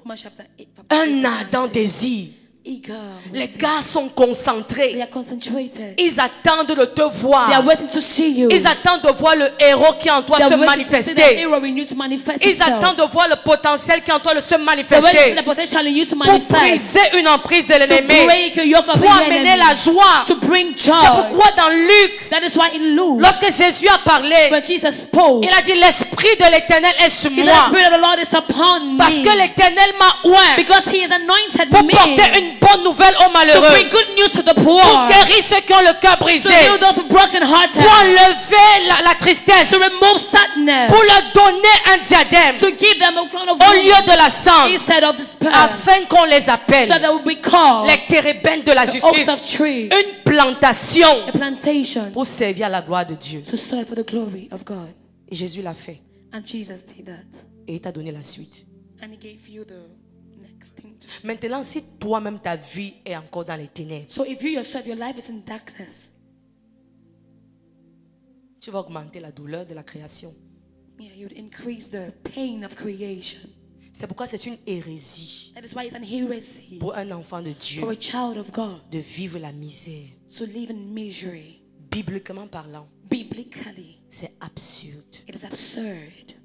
Speaker 2: Romans chapter 8.
Speaker 1: Un ardent désir.
Speaker 2: Eager.
Speaker 1: Les gars sont concentrés.
Speaker 2: They are concentrated.
Speaker 1: Ils attendent de te
Speaker 2: They are
Speaker 1: voir.
Speaker 2: waiting to see you.
Speaker 1: Ils attendent de voir le héros qui est en toi
Speaker 2: They
Speaker 1: se
Speaker 2: are waiting to see the
Speaker 1: manifester.
Speaker 2: hero in you to manifest
Speaker 1: Ils
Speaker 2: itself.
Speaker 1: attendent de voir le potentiel qui est en toi se
Speaker 2: They're waiting to see
Speaker 1: manifester.
Speaker 2: the potential in you to
Speaker 1: Pour
Speaker 2: manifest.
Speaker 1: briser une emprise de
Speaker 2: To
Speaker 1: l'ennemi.
Speaker 2: break a yoke of
Speaker 1: Pour
Speaker 2: the
Speaker 1: amener
Speaker 2: enemy.
Speaker 1: la joie.
Speaker 2: To bring
Speaker 1: C'est
Speaker 2: joy.
Speaker 1: pourquoi dans Luc,
Speaker 2: That is why in Luke,
Speaker 1: lorsque Jésus a parlé,
Speaker 2: when Jesus spoke,
Speaker 1: il a dit l'esprit de l'Éternel est sur
Speaker 2: he said, the
Speaker 1: moi.
Speaker 2: Spirit of the Lord is upon
Speaker 1: Parce
Speaker 2: me.
Speaker 1: que l'Éternel m'a oint
Speaker 2: Because he is anointed
Speaker 1: pour
Speaker 2: me
Speaker 1: porter une bonne nouvelle aux
Speaker 2: to
Speaker 1: malheureux.
Speaker 2: bring good news to the
Speaker 1: Pour
Speaker 2: poor.
Speaker 1: guérir ceux qui ont le cœur brisé.
Speaker 2: To heal those broken hearted.
Speaker 1: Pour enlever la tristesse.
Speaker 2: To remove sadness.
Speaker 1: Pour leur donner un diadème
Speaker 2: To give them a crown of
Speaker 1: au lieu de la cendre.
Speaker 2: instead of despair.
Speaker 1: Afin qu'on les appelle
Speaker 2: So they will be called
Speaker 1: les térébènes de la
Speaker 2: the oaks
Speaker 1: justice.
Speaker 2: of tree.
Speaker 1: Une plantation
Speaker 2: A plantation
Speaker 1: pour servir à la gloire de Dieu.
Speaker 2: to serve for the glory of God.
Speaker 1: Et Jésus l'a fait.
Speaker 2: And Jesus did that.
Speaker 1: Et il t'a donné la suite.
Speaker 2: And he gave you the next thing to.
Speaker 1: Maintenant, si toi-même ta vie est encore dans les ténèbres,
Speaker 2: So if you yourself, your life is in darkness,
Speaker 1: tu vas augmenter la douleur de la création.
Speaker 2: yeah, you'd increase the pain of creation.
Speaker 1: C'est pourquoi c'est une hérésie
Speaker 2: That is why it's an heresy
Speaker 1: pour un enfant de Dieu
Speaker 2: for a child of God
Speaker 1: de vivre la misère.
Speaker 2: to live in misery.
Speaker 1: Bibliquement parlant,
Speaker 2: Biblically,
Speaker 1: c'est absurde.
Speaker 2: it is absurd.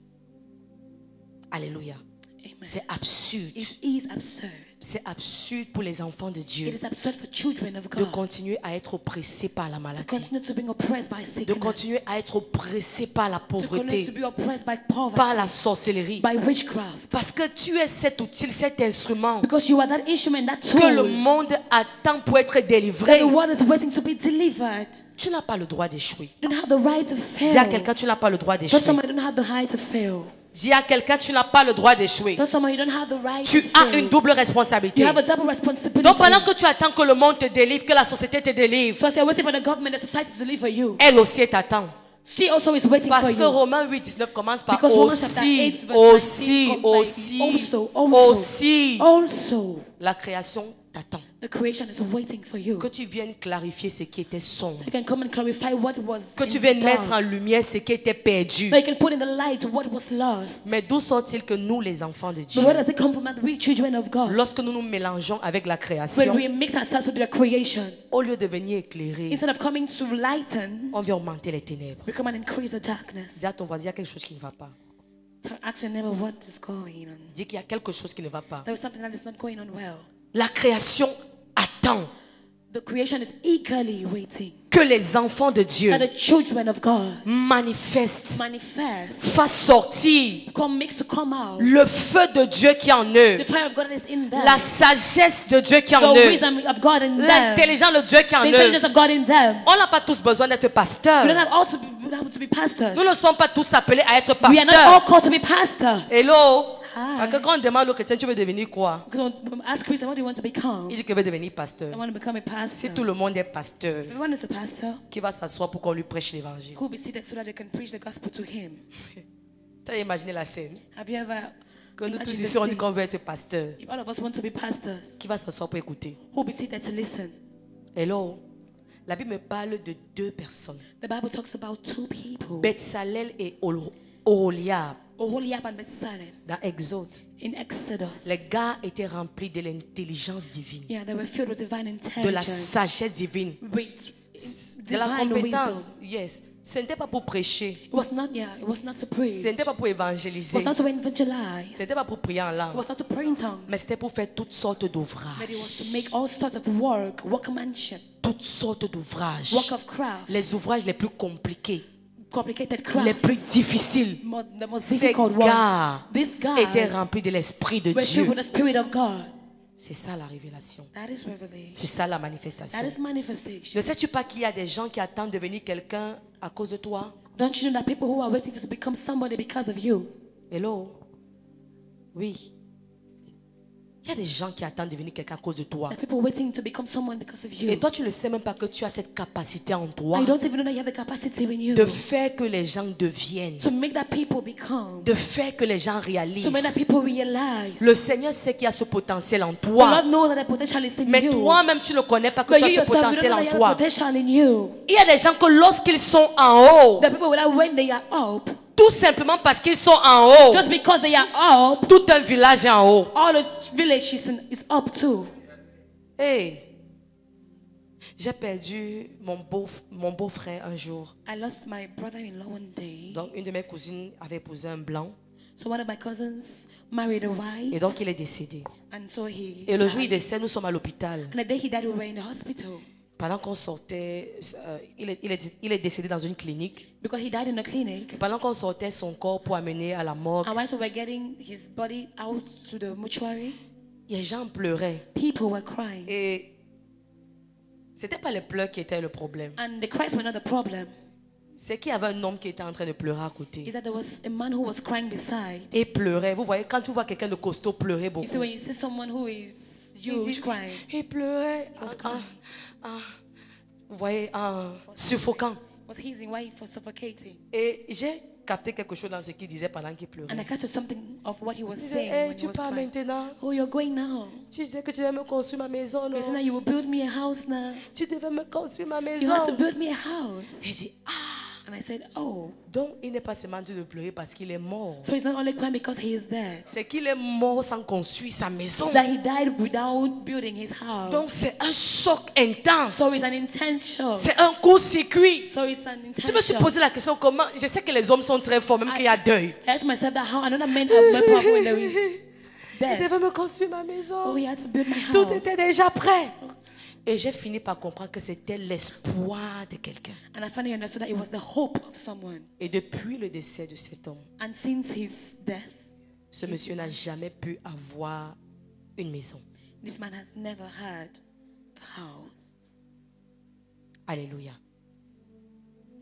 Speaker 1: Alléluia.
Speaker 2: Amen.
Speaker 1: C'est absurde.
Speaker 2: It is absurd.
Speaker 1: C'est absurde pour les enfants de
Speaker 2: It
Speaker 1: Dieu
Speaker 2: is absurd for children of
Speaker 1: de
Speaker 2: God
Speaker 1: continuer à être oppressés par la
Speaker 2: to
Speaker 1: maladie,
Speaker 2: continue to be oppressed by
Speaker 1: de
Speaker 2: sickness,
Speaker 1: continuer à être oppressés par la
Speaker 2: to continue
Speaker 1: pauvreté,
Speaker 2: to be oppressed by
Speaker 1: par
Speaker 2: poverty,
Speaker 1: la sorcellerie.
Speaker 2: by witchcraft.
Speaker 1: Parce que tu es cet outil, cet instrument
Speaker 2: Because you are that instrument, that
Speaker 1: que le
Speaker 2: tool
Speaker 1: monde attend pour être
Speaker 2: that
Speaker 1: délivré.
Speaker 2: the world is waiting to be delivered.
Speaker 1: Tu n'as pas le droit d'échouer.
Speaker 2: You don't have the right to
Speaker 1: Dis à
Speaker 2: fail.
Speaker 1: quelqu'un, tu n'as pas le droit
Speaker 2: Tell
Speaker 1: d'échouer.
Speaker 2: someone you don't have the right to fail.
Speaker 1: Dis à quelqu'un, tu n'as pas le droit d'échouer.
Speaker 2: Tell someone you don't have the right
Speaker 1: Tu
Speaker 2: to
Speaker 1: as
Speaker 2: fail.
Speaker 1: une double responsabilité.
Speaker 2: You have a double responsibility.
Speaker 1: Donc pendant que tu attends que le monde te délivre, que la société te délivre,
Speaker 2: So as you're waiting for the government, the society to deliver you,
Speaker 1: elle aussi t'attend.
Speaker 2: she also is waiting for
Speaker 1: Parce que
Speaker 2: you.
Speaker 1: Romains 8, 19 commence par
Speaker 2: Because Romans chapter 8,
Speaker 1: aussi,
Speaker 2: verse 19
Speaker 1: aussi,
Speaker 2: comes by
Speaker 1: aussi,
Speaker 2: also.
Speaker 1: aussi.
Speaker 2: Also,
Speaker 1: La création t'attend.
Speaker 2: the creation is waiting for you.
Speaker 1: Que tu viennes clarifier ce qui était sombre.
Speaker 2: You can come and clarify what was
Speaker 1: Que
Speaker 2: in
Speaker 1: tu
Speaker 2: the
Speaker 1: viennes mettre en
Speaker 2: dark.
Speaker 1: lumière ce qui était perdu.
Speaker 2: That you can put in the light what was lost.
Speaker 1: Mais d'où sort-il que nous, les enfants de Dieu,
Speaker 2: But where does it come from that we children of God?
Speaker 1: lorsque nous nous mélangeons avec la
Speaker 2: When
Speaker 1: création,
Speaker 2: we mix ourselves with the creation,
Speaker 1: au lieu de venir éclairer,
Speaker 2: instead of coming to lighten,
Speaker 1: on vient augmenter les ténèbres.
Speaker 2: we come and increase the darkness.
Speaker 1: Dis à ton voisin, il y a quelque chose qui ne va pas.
Speaker 2: To ask your neighbor what is going on.
Speaker 1: Dis qu'il y a quelque chose qui ne va pas.
Speaker 2: There is something that is not going on well.
Speaker 1: La création attend
Speaker 2: The creation is eagerly waiting
Speaker 1: que les enfants de Dieu
Speaker 2: that the children of God
Speaker 1: manifestent,
Speaker 2: manifest,
Speaker 1: fassent sortir
Speaker 2: come out.
Speaker 1: le feu de Dieu qui est en eux,
Speaker 2: The fire of God is in them.
Speaker 1: la sagesse de Dieu qui est
Speaker 2: The
Speaker 1: en eux,
Speaker 2: wisdom of God in them.
Speaker 1: l'intelligence de Dieu qui est en
Speaker 2: The
Speaker 1: eux.
Speaker 2: intelligence of God in them.
Speaker 1: On n'a pas tous besoin d'être
Speaker 2: We don't
Speaker 1: pasteurs.
Speaker 2: have to be pastors.
Speaker 1: Nous ne sommes pas tous appelés à être
Speaker 2: We are not all
Speaker 1: pasteurs.
Speaker 2: called to be pastors.
Speaker 1: Hello.
Speaker 2: Hi.
Speaker 1: Quand on demande au chrétien, tu veux devenir quoi?
Speaker 2: Because when we ask Christian, what do you want to become?
Speaker 1: Il dit qu'il veut devenir pasteur.
Speaker 2: I want to become a
Speaker 1: Si
Speaker 2: pastor.
Speaker 1: tout le monde est pasteur,
Speaker 2: If everyone is a pastor,
Speaker 1: qui va s'asseoir pour qu'on lui prêche l'évangile?
Speaker 2: who will be seated so that they can preach the gospel to him?
Speaker 1: Tu as imaginé la scène?
Speaker 2: Have you ever
Speaker 1: Que nous tous
Speaker 2: imagined the
Speaker 1: ici, on dit
Speaker 2: scene?
Speaker 1: qu'on veut être pasteur.
Speaker 2: If all of us want to be pastors,
Speaker 1: Qui va s'asseoir pour écouter?
Speaker 2: who will be seated to listen?
Speaker 1: Hello. La Bible me parle de deux personnes.
Speaker 2: The Bible talks about two people,
Speaker 1: Betsalel et Oholiab.
Speaker 2: Oholiab and Bethsalem,
Speaker 1: Dans Exode.
Speaker 2: in Exodus.
Speaker 1: Les gars étaient remplis de l'intelligence divine.
Speaker 2: Yeah, they were filled with divine
Speaker 1: De la
Speaker 2: intelligence,
Speaker 1: sagesse divine.
Speaker 2: with
Speaker 1: De la
Speaker 2: divine
Speaker 1: compétence.
Speaker 2: wisdom.
Speaker 1: Yes. Ce n'était pas pour prêcher.
Speaker 2: It was not to preach.
Speaker 1: Ce n'était pas pour
Speaker 2: It
Speaker 1: évangéliser.
Speaker 2: was not to
Speaker 1: Ce
Speaker 2: evangelize.
Speaker 1: n'était pas pour prier en
Speaker 2: It
Speaker 1: langue.
Speaker 2: was not to pray in tongues.
Speaker 1: Mais c'était pour faire toutes sortes
Speaker 2: But
Speaker 1: d'ouvrages.
Speaker 2: it was to make all sorts of workmanship,
Speaker 1: Toutes sortes d'ouvrages.
Speaker 2: work of craft,
Speaker 1: Les ouvrages les plus compliqués.
Speaker 2: complicated
Speaker 1: Les
Speaker 2: craft,
Speaker 1: plus difficiles.
Speaker 2: the most
Speaker 1: Ces
Speaker 2: difficult
Speaker 1: gars
Speaker 2: ones. These
Speaker 1: étaient
Speaker 2: guys
Speaker 1: remplis de l'Esprit de
Speaker 2: were filled
Speaker 1: Dieu.
Speaker 2: with the Spirit of God.
Speaker 1: C'est ça la révélation.
Speaker 2: That is revelation.
Speaker 1: C'est ça la manifestation.
Speaker 2: That is manifestation.
Speaker 1: Ne sais-tu pas qu'il y a des gens qui attendent de devenir quelqu'un à cause de toi?
Speaker 2: Don't you know that people who are waiting to become somebody because of you?
Speaker 1: Hello? Oui. Il y a des gens qui attendent de devenir quelqu'un à cause de toi.
Speaker 2: That people waiting to become someone because of you.
Speaker 1: Et toi, tu ne sais même pas que tu as cette capacité en toi
Speaker 2: And you don't even know that you have the capacity in you
Speaker 1: de faire que les gens deviennent,
Speaker 2: to make that people become,
Speaker 1: de faire que les gens
Speaker 2: to make that
Speaker 1: réalisent.
Speaker 2: people realize.
Speaker 1: Le Seigneur sait qu'il y a ce potentiel en
Speaker 2: The
Speaker 1: toi.
Speaker 2: Lord knows that the potential is in
Speaker 1: Mais
Speaker 2: you.
Speaker 1: toi-même, tu ne connais pas que
Speaker 2: But
Speaker 1: tu as
Speaker 2: you
Speaker 1: ce
Speaker 2: yourself, you don't
Speaker 1: potentiel
Speaker 2: know
Speaker 1: en
Speaker 2: that you have
Speaker 1: toi.
Speaker 2: the potential in you.
Speaker 1: Il y a des gens que lorsqu'ils sont en haut,
Speaker 2: The people that when they are up,
Speaker 1: tout simplement parce qu'ils sont en haut,
Speaker 2: just because they are up,
Speaker 1: tout un village est en haut.
Speaker 2: all the village is up too.
Speaker 1: Hey, j'ai perdu mon beau-frère un jour.
Speaker 2: I lost my brother-in-law one day.
Speaker 1: Donc, une de mes cousines avait épousé un blanc.
Speaker 2: So one of my cousins married a
Speaker 1: Et
Speaker 2: white,
Speaker 1: donc, il est décédé.
Speaker 2: and so he
Speaker 1: Et le jour où il
Speaker 2: died.
Speaker 1: décède, nous sommes à l'hôpital.
Speaker 2: And the day he died, we were in the hospital
Speaker 1: Pendant qu'on sortait, il est décédé dans une clinique.
Speaker 2: because he died in a clinic.
Speaker 1: Pendant qu'on sortait son corps pour amener à la morgue,
Speaker 2: And once we were getting his body out to the mortuary,
Speaker 1: les gens pleuraient.
Speaker 2: people were crying,
Speaker 1: Et c'était pas les pleurs qui étaient le problème.
Speaker 2: and the cries were not the problem.
Speaker 1: C'est qu'il y avait un homme qui était en train de pleurer à
Speaker 2: Is
Speaker 1: côté.
Speaker 2: that there was a man who was crying beside.
Speaker 1: Et pleurait. Vous voyez, quand tu vois quelqu'un de costaud pleurer
Speaker 2: You
Speaker 1: beaucoup,
Speaker 2: see, when you see someone who is
Speaker 1: il
Speaker 2: huge
Speaker 1: dit-
Speaker 2: crying,
Speaker 1: il pleurait.
Speaker 2: was
Speaker 1: Ah,
Speaker 2: crying.
Speaker 1: ah, vous voyez, suffocant.
Speaker 2: was hissing, why for suffocating?
Speaker 1: Et j'ai capté quelque chose dans ce qu'il disait pendant qu'il pleurait.
Speaker 2: And I catch something of what he was
Speaker 1: Il disait,
Speaker 2: saying
Speaker 1: hey,
Speaker 2: when he
Speaker 1: tu
Speaker 2: was
Speaker 1: pars
Speaker 2: crying.
Speaker 1: maintenant.
Speaker 2: Oh, you're going now.
Speaker 1: Tu disais que tu devais me construire ma maison, non?
Speaker 2: You said that you will build me a house now.
Speaker 1: Tu devais me construire ma
Speaker 2: You
Speaker 1: maison.
Speaker 2: have to build me a house.
Speaker 1: Et j'ai dit, ah.
Speaker 2: And I said, oh.
Speaker 1: Donc, il n'est pas seulement dû de pleurer parce qu'il est mort.
Speaker 2: So he's not only crying because he is dead.
Speaker 1: C'est qu'il est mort sans construire sa maison.
Speaker 2: It's that he died without building his house.
Speaker 1: Donc, c'est un choc intense.
Speaker 2: So it's an intense shock.
Speaker 1: C'est un court-circuit.
Speaker 2: So it's an
Speaker 1: Je
Speaker 2: intense
Speaker 1: me suis
Speaker 2: shock.
Speaker 1: posé la question comment. Je sais que les hommes sont très forts, même qu'il y a deuil.
Speaker 2: I asked myself that how another man have more power when there is
Speaker 1: Il
Speaker 2: death.
Speaker 1: devait me construire ma
Speaker 2: Oh,
Speaker 1: maison.
Speaker 2: he had to build my
Speaker 1: Tout
Speaker 2: house.
Speaker 1: était déjà prêt. Et j'ai fini par comprendre que c'était l'espoir de quelqu'un.
Speaker 2: And I finally understood that it was the hope of someone.
Speaker 1: Et depuis le décès de cet homme,
Speaker 2: And since his death,
Speaker 1: ce monsieur n'a jamais pu avoir une maison.
Speaker 2: this man has never had a house.
Speaker 1: Alléluia.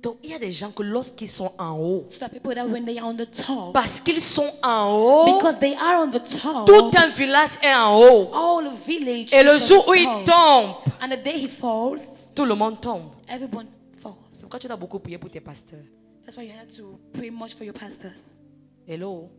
Speaker 1: Donc il y a des gens que lorsqu'ils sont en haut,
Speaker 2: So that people that when they are on the top,
Speaker 1: parce qu'ils sont en haut,
Speaker 2: because they are on the top,
Speaker 1: tout un village est en haut.
Speaker 2: all the village
Speaker 1: Et le
Speaker 2: is on
Speaker 1: jour
Speaker 2: the
Speaker 1: où il
Speaker 2: top.
Speaker 1: tombe,
Speaker 2: And the day he falls,
Speaker 1: tout le monde tombe.
Speaker 2: everyone falls.
Speaker 1: C'est pourquoi tu dois beaucoup prier pour tes pasteurs.
Speaker 2: That's why you have to pray much for your pastors.
Speaker 1: Hello.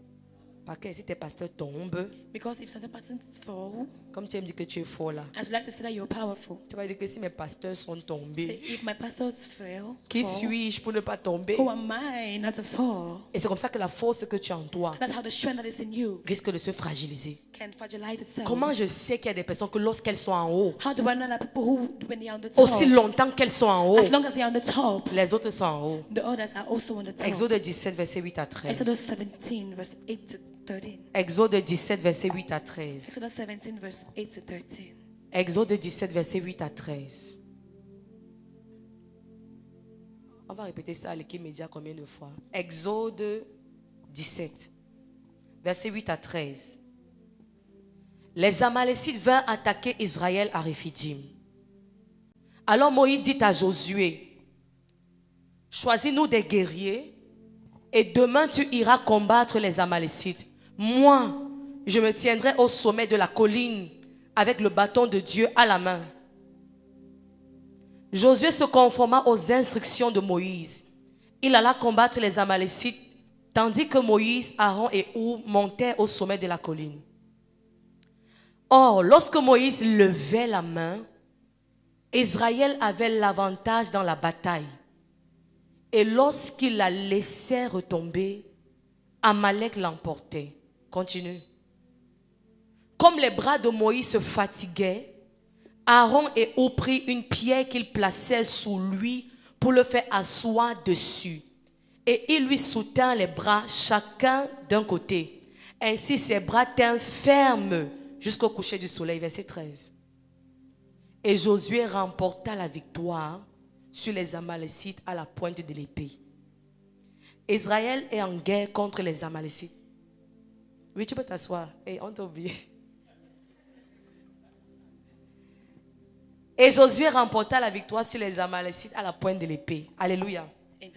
Speaker 1: Parce que si tes pasteurs tombent,
Speaker 2: Because if certain persons fall,
Speaker 1: comme tu aimes dire que tu es fort là,
Speaker 2: I'd like to say that you're powerful.
Speaker 1: tu vas dire que si mes pasteurs sont
Speaker 2: Say,
Speaker 1: tombés,
Speaker 2: if my pastors fail,
Speaker 1: qui
Speaker 2: fall,
Speaker 1: suis-je pour ne pas tomber?
Speaker 2: who am I not to fall?
Speaker 1: Et c'est comme ça que la force que tu as en toi
Speaker 2: That's how the strength that is in you
Speaker 1: risque de se fragiliser.
Speaker 2: can fragilize itself.
Speaker 1: Comment je sais qu'il y a des personnes que lorsqu'elles sont en haut,
Speaker 2: How do I know that people who, when they are on the top,
Speaker 1: aussi longtemps qu'elles sont en haut,
Speaker 2: as long as they are on the top,
Speaker 1: les autres sont en haut?
Speaker 2: the others are also on the top?
Speaker 1: Exode 17, verset 8 à 13.
Speaker 2: Exodus 17, verse 8 to 13.
Speaker 1: Exode 17, verset 8 à 13.
Speaker 2: Exodus 17, verse 8 to 13.
Speaker 1: Exode 17, verset 8 à 13. On va répéter ça à l'équipe média combien de fois? Exode 17, verset 8 à 13. Les Amalécites vinrent attaquer Israël à Réphidim. Alors Moïse dit à Josué, choisis-nous des guerriers et demain tu iras combattre les Amalécites. Moi, je me tiendrai au sommet de la colline avec le bâton de Dieu à la main. Josué se conforma aux instructions de Moïse. Il alla combattre les Amalécites, tandis que Moïse, Aaron et Hur montaient au sommet de la colline. Or, lorsque Moïse levait la main, Israël avait l'avantage dans la bataille. Et lorsqu'il la laissait retomber, Amalek l'emportait. Continue. Comme les bras de Moïse se fatiguaient, Aaron et Hur prirent une pierre qu'ils plaçaient sous lui pour le faire asseoir dessus. Et il lui soutint les bras chacun d'un côté. Ainsi ses bras tinrent fermes jusqu'au coucher du soleil. Verset 13. Et Josué remporta la victoire sur les Amalécites à la pointe de l'épée. Israël est en guerre contre les Amalécites. Oui, tu peux t'asseoir. Hey, on t'a oublié. Et Josué remporta la victoire sur les Amalécites à la pointe de l'épée. Alléluia.
Speaker 2: Amen.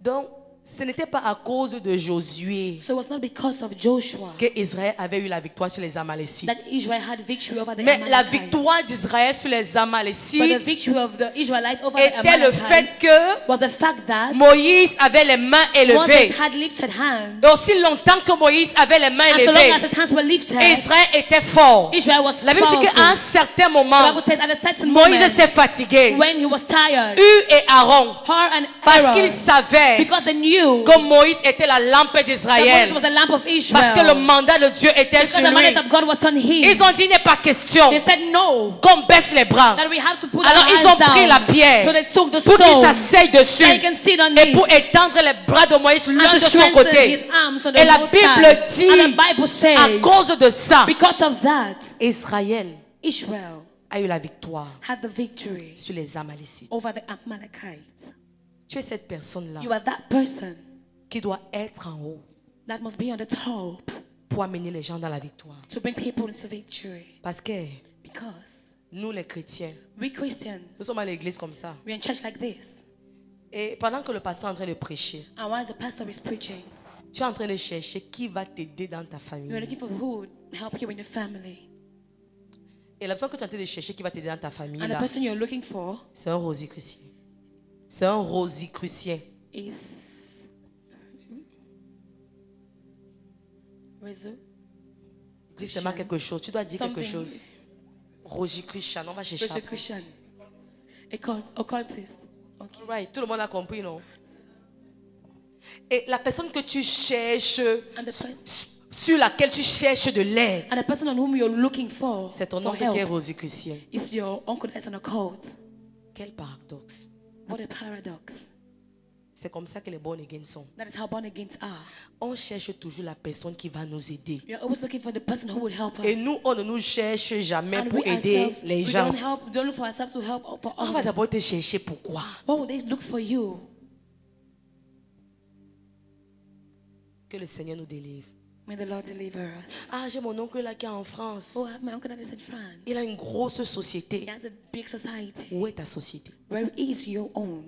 Speaker 1: Donc, ce n'était pas à cause de Josué
Speaker 2: So it was not because of Joshua
Speaker 1: que Israël avait eu la victoire sur les Amalécites.
Speaker 2: that Israel had victory over the
Speaker 1: Mais la
Speaker 2: Amalekites.
Speaker 1: victoire d'Israël sur les
Speaker 2: But the
Speaker 1: Amalécites
Speaker 2: victory of the Israelites over the
Speaker 1: était le fait
Speaker 2: Amalekites
Speaker 1: que
Speaker 2: was the fact that
Speaker 1: Moïse avait les mains élevées.
Speaker 2: Moses had lifted hands.
Speaker 1: Et aussi longtemps que Moïse avait les mains
Speaker 2: And so long
Speaker 1: élevées,
Speaker 2: as his hands were lifted,
Speaker 1: Israël était fort.
Speaker 2: Israel was
Speaker 1: La Bible dit
Speaker 2: powerful.
Speaker 1: qu'à un certain
Speaker 2: The
Speaker 1: moment,
Speaker 2: Bible says at a certain
Speaker 1: Moïse
Speaker 2: moment,
Speaker 1: s'est fatigué.
Speaker 2: when he was tired,
Speaker 1: Hur et Aaron,
Speaker 2: her and
Speaker 1: parce qu'ils
Speaker 2: Aaron,
Speaker 1: savaient
Speaker 2: because they knew
Speaker 1: que Moïse était la lampe
Speaker 2: that
Speaker 1: d'Israël.
Speaker 2: Moses was the lamp of
Speaker 1: Parce
Speaker 2: Israel.
Speaker 1: que le mandat de Dieu était
Speaker 2: Because
Speaker 1: sur
Speaker 2: the
Speaker 1: lui.
Speaker 2: mandate of God was on him.
Speaker 1: Ils ont dit, il n'est pas question
Speaker 2: They said no,
Speaker 1: qu'on baisse les bras.
Speaker 2: that we have to put
Speaker 1: Alors
Speaker 2: our
Speaker 1: ils
Speaker 2: hands
Speaker 1: ont pris
Speaker 2: down.
Speaker 1: la pierre
Speaker 2: So they took the
Speaker 1: pour qu'il
Speaker 2: stone
Speaker 1: s'asseye dessus
Speaker 2: so he can sit on
Speaker 1: et
Speaker 2: it
Speaker 1: pour étendre les bras de Moïse l'un
Speaker 2: and
Speaker 1: de
Speaker 2: to
Speaker 1: son
Speaker 2: strengthen
Speaker 1: côté.
Speaker 2: his arms on the
Speaker 1: Et la
Speaker 2: both
Speaker 1: Bible
Speaker 2: sides. And the
Speaker 1: dit,
Speaker 2: Bible
Speaker 1: à
Speaker 2: says,
Speaker 1: cause de ça,
Speaker 2: because of that,
Speaker 1: Israël
Speaker 2: Israel
Speaker 1: a eu la victoire
Speaker 2: had the victory
Speaker 1: sur les Amalécites.
Speaker 2: over the Amalekites.
Speaker 1: Tu es cette personne-là
Speaker 2: You are that person
Speaker 1: qui doit être en haut
Speaker 2: that must be on the top
Speaker 1: pour amener les gens dans la victoire.
Speaker 2: to bring people into victory.
Speaker 1: Parce que
Speaker 2: Because
Speaker 1: nous, les chrétiens,
Speaker 2: we Christians,
Speaker 1: nous sommes à l'église comme ça.
Speaker 2: we're in church like this.
Speaker 1: Et pendant que le pasteur est en train de prêcher,
Speaker 2: And while the pastor is preaching,
Speaker 1: tu es en train de chercher qui va t'aider dans ta
Speaker 2: you're
Speaker 1: famille.
Speaker 2: looking for who would help you in your family.
Speaker 1: Et la personne que tu es en train de chercher qui va t'aider dans ta famille,
Speaker 2: And the
Speaker 1: là,
Speaker 2: person you're looking for
Speaker 1: c'est un rosicrucien. C'est un rosicrucien.
Speaker 2: is Rezo.
Speaker 1: Dis seulement quelque chose. Tu dois dire quelque
Speaker 2: Something.
Speaker 1: chose. Rosicrucian, on va chercher.
Speaker 2: Rezo Christian. Occultist. Okay.
Speaker 1: Right. Tout le monde a compris, non? Et la personne que tu cherches,
Speaker 2: And
Speaker 1: sur laquelle tu cherches de l'aide,
Speaker 2: the person on whom you're looking for
Speaker 1: c'est ton
Speaker 2: for
Speaker 1: oncle qui est
Speaker 2: help
Speaker 1: rosicrucien.
Speaker 2: is your uncle that's an occult.
Speaker 1: Quel paradoxe.
Speaker 2: What a paradox.
Speaker 1: C'est comme ça que les born again sont.
Speaker 2: That is how born again are.
Speaker 1: On cherche toujours la personne qui va nous aider.
Speaker 2: You're always looking for the person who would help us.
Speaker 1: Et nous, on ne nous cherche jamais
Speaker 2: And
Speaker 1: pour
Speaker 2: we
Speaker 1: aider
Speaker 2: ourselves,
Speaker 1: les
Speaker 2: we
Speaker 1: gens.
Speaker 2: don't look for ourselves to help for
Speaker 1: On va
Speaker 2: others.
Speaker 1: d'abord te chercher pourquoi.
Speaker 2: What would they look for you?
Speaker 1: Que le Seigneur nous délivre.
Speaker 2: May the Lord deliver us.
Speaker 1: Ah, j'ai mon oncle là qui est en France.
Speaker 2: Oh, I have my uncle that is in France.
Speaker 1: Il a une grosse
Speaker 2: He
Speaker 1: société.
Speaker 2: has a big society.
Speaker 1: Où est ta société?
Speaker 2: Where is your own?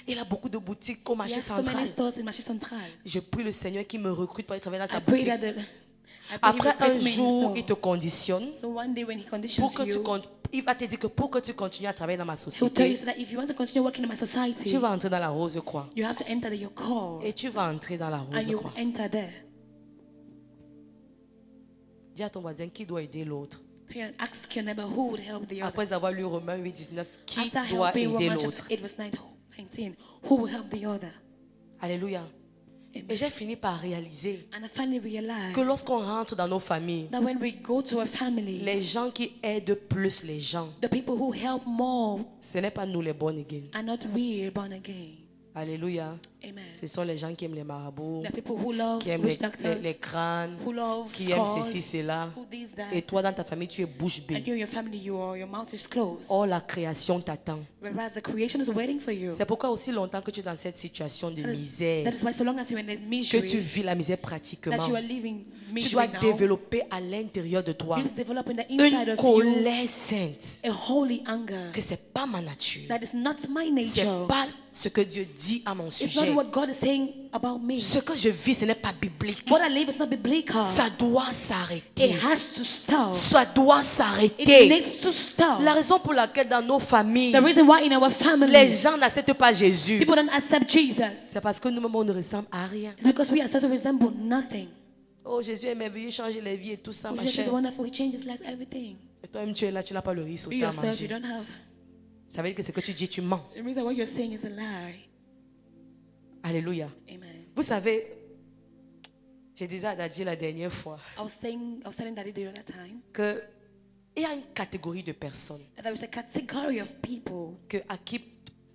Speaker 1: Il a beaucoup de boutiques au
Speaker 2: He
Speaker 1: marché
Speaker 2: has so
Speaker 1: central.
Speaker 2: many stores in Marché Central.
Speaker 1: Je prie le Seigneur qui me recrute pour aller travailler dans
Speaker 2: I
Speaker 1: sa
Speaker 2: pray
Speaker 1: boutique.
Speaker 2: that he
Speaker 1: Après un
Speaker 2: recruits me in his
Speaker 1: jour,
Speaker 2: store.
Speaker 1: il te conditionne
Speaker 2: So one day when he
Speaker 1: pour
Speaker 2: conditions
Speaker 1: que tu
Speaker 2: you,
Speaker 1: il va te dire que pour que tu continues à travailler dans ma
Speaker 2: he'll tell
Speaker 1: société,
Speaker 2: you so that if you want to continue working in my society,
Speaker 1: tu vas entrer dans la rose croix.
Speaker 2: you have to enter your call
Speaker 1: Et tu vas entrer dans la
Speaker 2: and
Speaker 1: rose
Speaker 2: you
Speaker 1: croix.
Speaker 2: enter there.
Speaker 1: Dis à ton voisin qui doit aider l'autre.
Speaker 2: Ask your neighbor who would help the other.
Speaker 1: Après avoir lu Romains 8, 19, qui
Speaker 2: After
Speaker 1: doit
Speaker 2: helping
Speaker 1: aider
Speaker 2: Romans
Speaker 1: l'autre?
Speaker 2: chapter 8 verse 19, who will help the other?
Speaker 1: Alléluia.
Speaker 2: Amen.
Speaker 1: Et j'ai fini par réaliser
Speaker 2: And I finally realized
Speaker 1: que lorsqu'on rentre dans nos familles,
Speaker 2: that when we go to a family,
Speaker 1: les gens qui aident plus les gens,
Speaker 2: the people who help more
Speaker 1: ce n'est pas nous les born again.
Speaker 2: are not we born again.
Speaker 1: Alléluia.
Speaker 2: Amen.
Speaker 1: Ce sont les gens qui aiment les marabouts,
Speaker 2: The people who love
Speaker 1: qui aiment
Speaker 2: witch doctors,
Speaker 1: les crânes,
Speaker 2: who love
Speaker 1: qui aiment
Speaker 2: scars,
Speaker 1: ceci, cela.
Speaker 2: who this, that.
Speaker 1: Et toi, dans ta famille, tu es bouche
Speaker 2: And
Speaker 1: bée.
Speaker 2: you and your family, your mouth is closed.
Speaker 1: Oh, la création t'attend.
Speaker 2: Whereas the creation is waiting for you.
Speaker 1: C'est pourquoi aussi longtemps que tu es dans cette situation de misère,
Speaker 2: That is why so long as you're in this
Speaker 1: que tu
Speaker 2: misery,
Speaker 1: vis la misère pratiquement,
Speaker 2: that you are living
Speaker 1: tu dois
Speaker 2: misery now,
Speaker 1: développer à l'intérieur de toi
Speaker 2: you need to develop in the inside
Speaker 1: une
Speaker 2: of you
Speaker 1: colère sainte,
Speaker 2: a holy anger.
Speaker 1: que c'est pas ma nature.
Speaker 2: That is not my
Speaker 1: C'est
Speaker 2: nature.
Speaker 1: pas ce que Dieu dit à mon
Speaker 2: It's not
Speaker 1: sujet.
Speaker 2: what God is saying about me.
Speaker 1: Ce que je vis, ce n'est pas biblique.
Speaker 2: What I live is not biblical.
Speaker 1: Ça doit
Speaker 2: It
Speaker 1: s'arrêter.
Speaker 2: has to stop.
Speaker 1: Ça doit
Speaker 2: It
Speaker 1: s'arrêter.
Speaker 2: needs to stop.
Speaker 1: La raison pour laquelle dans nos familles,
Speaker 2: The reason why in our
Speaker 1: les
Speaker 2: families
Speaker 1: gens n'acceptent pas Jésus,
Speaker 2: people don't accept Jesus
Speaker 1: c'est parce que nous-mêmes, on ne ressemble à rien.
Speaker 2: is because we ourselves resemble nothing.
Speaker 1: Oh, Jésus est merveilleux, changer les vies et tout ça,
Speaker 2: Oh,
Speaker 1: ma
Speaker 2: Jesus is
Speaker 1: chère.
Speaker 2: wonderful. He changes lives, everything.
Speaker 1: Et toi-même, tu es là, tu n'as pas le riz sauté
Speaker 2: You
Speaker 1: à
Speaker 2: yourself, you
Speaker 1: manger.
Speaker 2: don't have.
Speaker 1: Ça veut dire que ce que tu dis, tu mens.
Speaker 2: The reason what you're saying is a lie.
Speaker 1: Alléluia.
Speaker 2: Amen.
Speaker 1: Vous savez, je disais à Daddy la dernière fois
Speaker 2: I was telling Daddy the other time
Speaker 1: que il y a une catégorie de personnes
Speaker 2: that there is a category of people
Speaker 1: que, à qui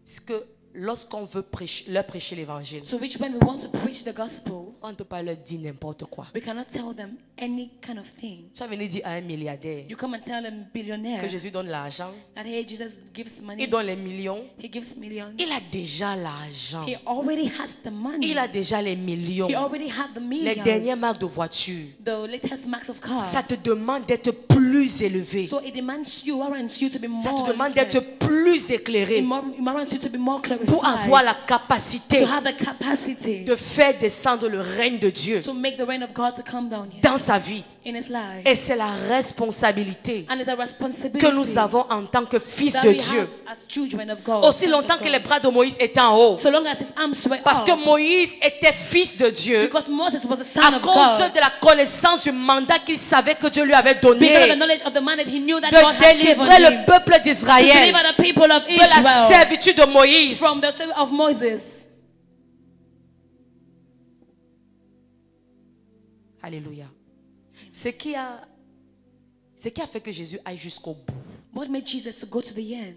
Speaker 1: C'est que lorsqu'on veut leur prêcher l'évangile,
Speaker 2: So which when we want to preach the gospel,
Speaker 1: on ne peut pas leur dire n'importe quoi.
Speaker 2: we cannot tell them any kind of thing.
Speaker 1: Tu vas venir dire à un milliardaire
Speaker 2: You come and tell a billionaire
Speaker 1: que Jésus donne l'argent,
Speaker 2: that hey, Jesus gives money.
Speaker 1: il donne les millions.
Speaker 2: He gives millions.
Speaker 1: Il a déjà l'argent.
Speaker 2: He already has the money.
Speaker 1: Il a déjà les millions.
Speaker 2: He already has the
Speaker 1: Les
Speaker 2: millions.
Speaker 1: dernières marques de voiture.
Speaker 2: The latest marks of cars.
Speaker 1: Ça te demande d'être plus élevé.
Speaker 2: So it demands you, warrants you to be
Speaker 1: Ça
Speaker 2: more
Speaker 1: te demande
Speaker 2: lifted.
Speaker 1: d'être plus éclairé
Speaker 2: It warrants you to be more clarified.
Speaker 1: pour avoir la capacité
Speaker 2: To have the capacity
Speaker 1: de faire descendre le règne de Dieu
Speaker 2: to make the reign of God to come down here
Speaker 1: dans sa vie.
Speaker 2: in his life.
Speaker 1: Et c'est la responsabilité
Speaker 2: And it's a responsibility
Speaker 1: que nous avons en tant que fils
Speaker 2: that
Speaker 1: de
Speaker 2: we
Speaker 1: Dieu.
Speaker 2: have as children of God.
Speaker 1: Aussi
Speaker 2: sons of
Speaker 1: longtemps que
Speaker 2: God.
Speaker 1: les bras de Moïse étaient en haut.
Speaker 2: So long as his arms were
Speaker 1: Parce que
Speaker 2: up,
Speaker 1: Moïse était fils de Dieu
Speaker 2: because Moses was the son
Speaker 1: à
Speaker 2: of
Speaker 1: cause
Speaker 2: God.
Speaker 1: de la connaissance du mandat qu'il savait que Dieu lui avait
Speaker 2: Because of the
Speaker 1: donné
Speaker 2: knowledge of the man that he knew that God
Speaker 1: de
Speaker 2: had given
Speaker 1: délivrer
Speaker 2: him.
Speaker 1: le peuple
Speaker 2: To
Speaker 1: d'Israël
Speaker 2: deliver the people of
Speaker 1: de la
Speaker 2: Israel
Speaker 1: servitude de Moïse.
Speaker 2: from the service of Moses.
Speaker 1: Alléluia. Ce qui a fait que Jésus aille jusqu'au bout,
Speaker 2: What made Jesus to go to the end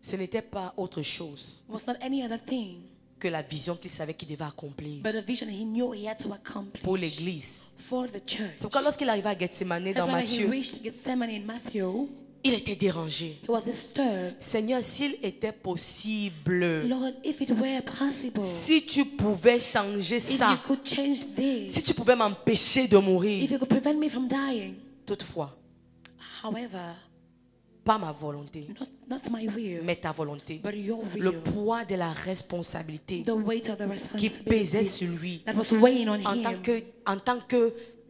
Speaker 1: ce n'était pas autre chose
Speaker 2: was not any other thing
Speaker 1: que la vision qu'il savait qu'il devait accomplir
Speaker 2: but a vision he knew he had to accomplish
Speaker 1: pour l'église.
Speaker 2: for the church.
Speaker 1: C'est pourquoi lorsqu'il arriva à Gethsemane
Speaker 2: That's
Speaker 1: dans
Speaker 2: why he
Speaker 1: Matthieu,
Speaker 2: reached Gethsemane in Matthew.
Speaker 1: il était dérangé.
Speaker 2: He was disturbed.
Speaker 1: Seigneur, s'il était possible,
Speaker 2: Lord, if it were possible,
Speaker 1: si tu pouvais changer
Speaker 2: if you
Speaker 1: ça,
Speaker 2: could change this,
Speaker 1: si tu pouvais m'empêcher de
Speaker 2: if
Speaker 1: mourir,
Speaker 2: you could prevent me from dying.
Speaker 1: toutefois,
Speaker 2: However,
Speaker 1: pas ma volonté,
Speaker 2: not my will,
Speaker 1: mais ta volonté.
Speaker 2: but your
Speaker 1: Le
Speaker 2: will.
Speaker 1: poids de la responsabilité
Speaker 2: The weight of the
Speaker 1: qui pesait
Speaker 2: responsibility
Speaker 1: sur lui
Speaker 2: that was weighing on
Speaker 1: en tant
Speaker 2: him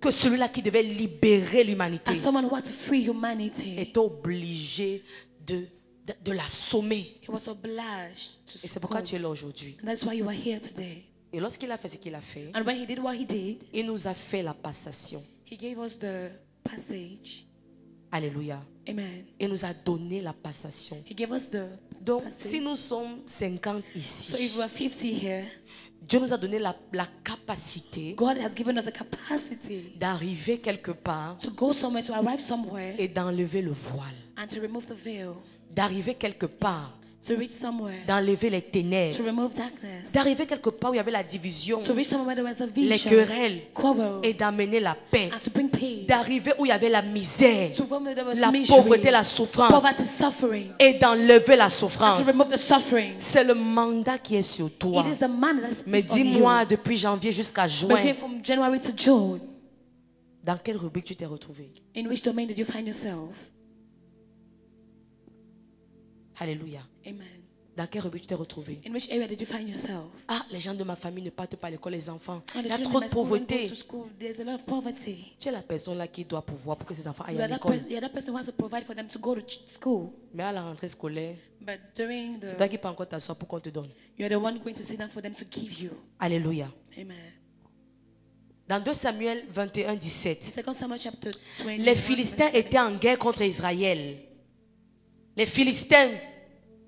Speaker 1: que celui-là qui devait libérer l'humanité
Speaker 2: as someone who had to free humanity.
Speaker 1: est obligé de l'assommer.
Speaker 2: He was obliged to
Speaker 1: Et c'est pourquoi
Speaker 2: succumb.
Speaker 1: tu es là aujourd'hui.
Speaker 2: And that's why you are here today.
Speaker 1: Et lorsqu'il a fait ce qu'il a fait,
Speaker 2: And when he did what he did,
Speaker 1: il nous a fait la passation.
Speaker 2: he gave us the passage.
Speaker 1: Alléluia.
Speaker 2: Amen.
Speaker 1: Il nous a donné la passation.
Speaker 2: He gave us the
Speaker 1: Donc,
Speaker 2: passage.
Speaker 1: si nous sommes 50
Speaker 2: So if
Speaker 1: ici,
Speaker 2: we are 50 here,
Speaker 1: Dieu nous a donné la capacité
Speaker 2: God has given us the capacity
Speaker 1: d'arriver quelque part
Speaker 2: to go somewhere, to arrive somewhere,
Speaker 1: et d'enlever le voile.
Speaker 2: and to remove the veil,
Speaker 1: D'arriver quelque part,
Speaker 2: to reach somewhere,
Speaker 1: d'enlever les ténèbres.
Speaker 2: to remove darkness,
Speaker 1: D'arriver quelque part où il y avait la division,
Speaker 2: to reach somewhere where there was a
Speaker 1: les
Speaker 2: vision,
Speaker 1: querelles
Speaker 2: quarrels,
Speaker 1: et d'amener la paix.
Speaker 2: and to bring peace,
Speaker 1: D'arriver où il y avait la misère,
Speaker 2: to where there was
Speaker 1: la
Speaker 2: misery,
Speaker 1: pauvreté, la souffrance
Speaker 2: poverty, suffering,
Speaker 1: et d'enlever la
Speaker 2: and
Speaker 1: souffrance.
Speaker 2: to remove the suffering.
Speaker 1: C'est le mandat qui est sur toi.
Speaker 2: It is the man that is
Speaker 1: Mais
Speaker 2: on
Speaker 1: dis-moi,
Speaker 2: you.
Speaker 1: depuis janvier jusqu'à
Speaker 2: Between
Speaker 1: juin,
Speaker 2: from January to June,
Speaker 1: dans quelle rubrique tu t'es retrouvé?
Speaker 2: in which domain did you find yourself?
Speaker 1: Alléluia.
Speaker 2: Amen.
Speaker 1: Dans quelle rubrique tu t'es retrouvé?
Speaker 2: In which area did you find yourself?
Speaker 1: Ah, les gens de ma famille ne partent pas à l'école, les enfants.
Speaker 2: Oh, the
Speaker 1: Il y a
Speaker 2: children
Speaker 1: trop
Speaker 2: in
Speaker 1: de
Speaker 2: my school don't go
Speaker 1: pauvreté.
Speaker 2: to school. There's a lot of poverty.
Speaker 1: Tu es la personne là qui doit pouvoir pour que ses enfants aillent
Speaker 2: You
Speaker 1: à
Speaker 2: are
Speaker 1: l'école.
Speaker 2: that person who has to provide for them to go to school.
Speaker 1: Mais à la rentrée scolaire,
Speaker 2: But during
Speaker 1: c'est
Speaker 2: the,
Speaker 1: toi qui peux encore t'asseoir pour qu'on te donne.
Speaker 2: you are the one going to sit down for them to give you.
Speaker 1: Alléluia.
Speaker 2: Amen.
Speaker 1: Dans 2 Samuel 21, 17,
Speaker 2: 2 Samuel chapter 20.
Speaker 1: les Philistins étaient en guerre contre Israël. Les Philistins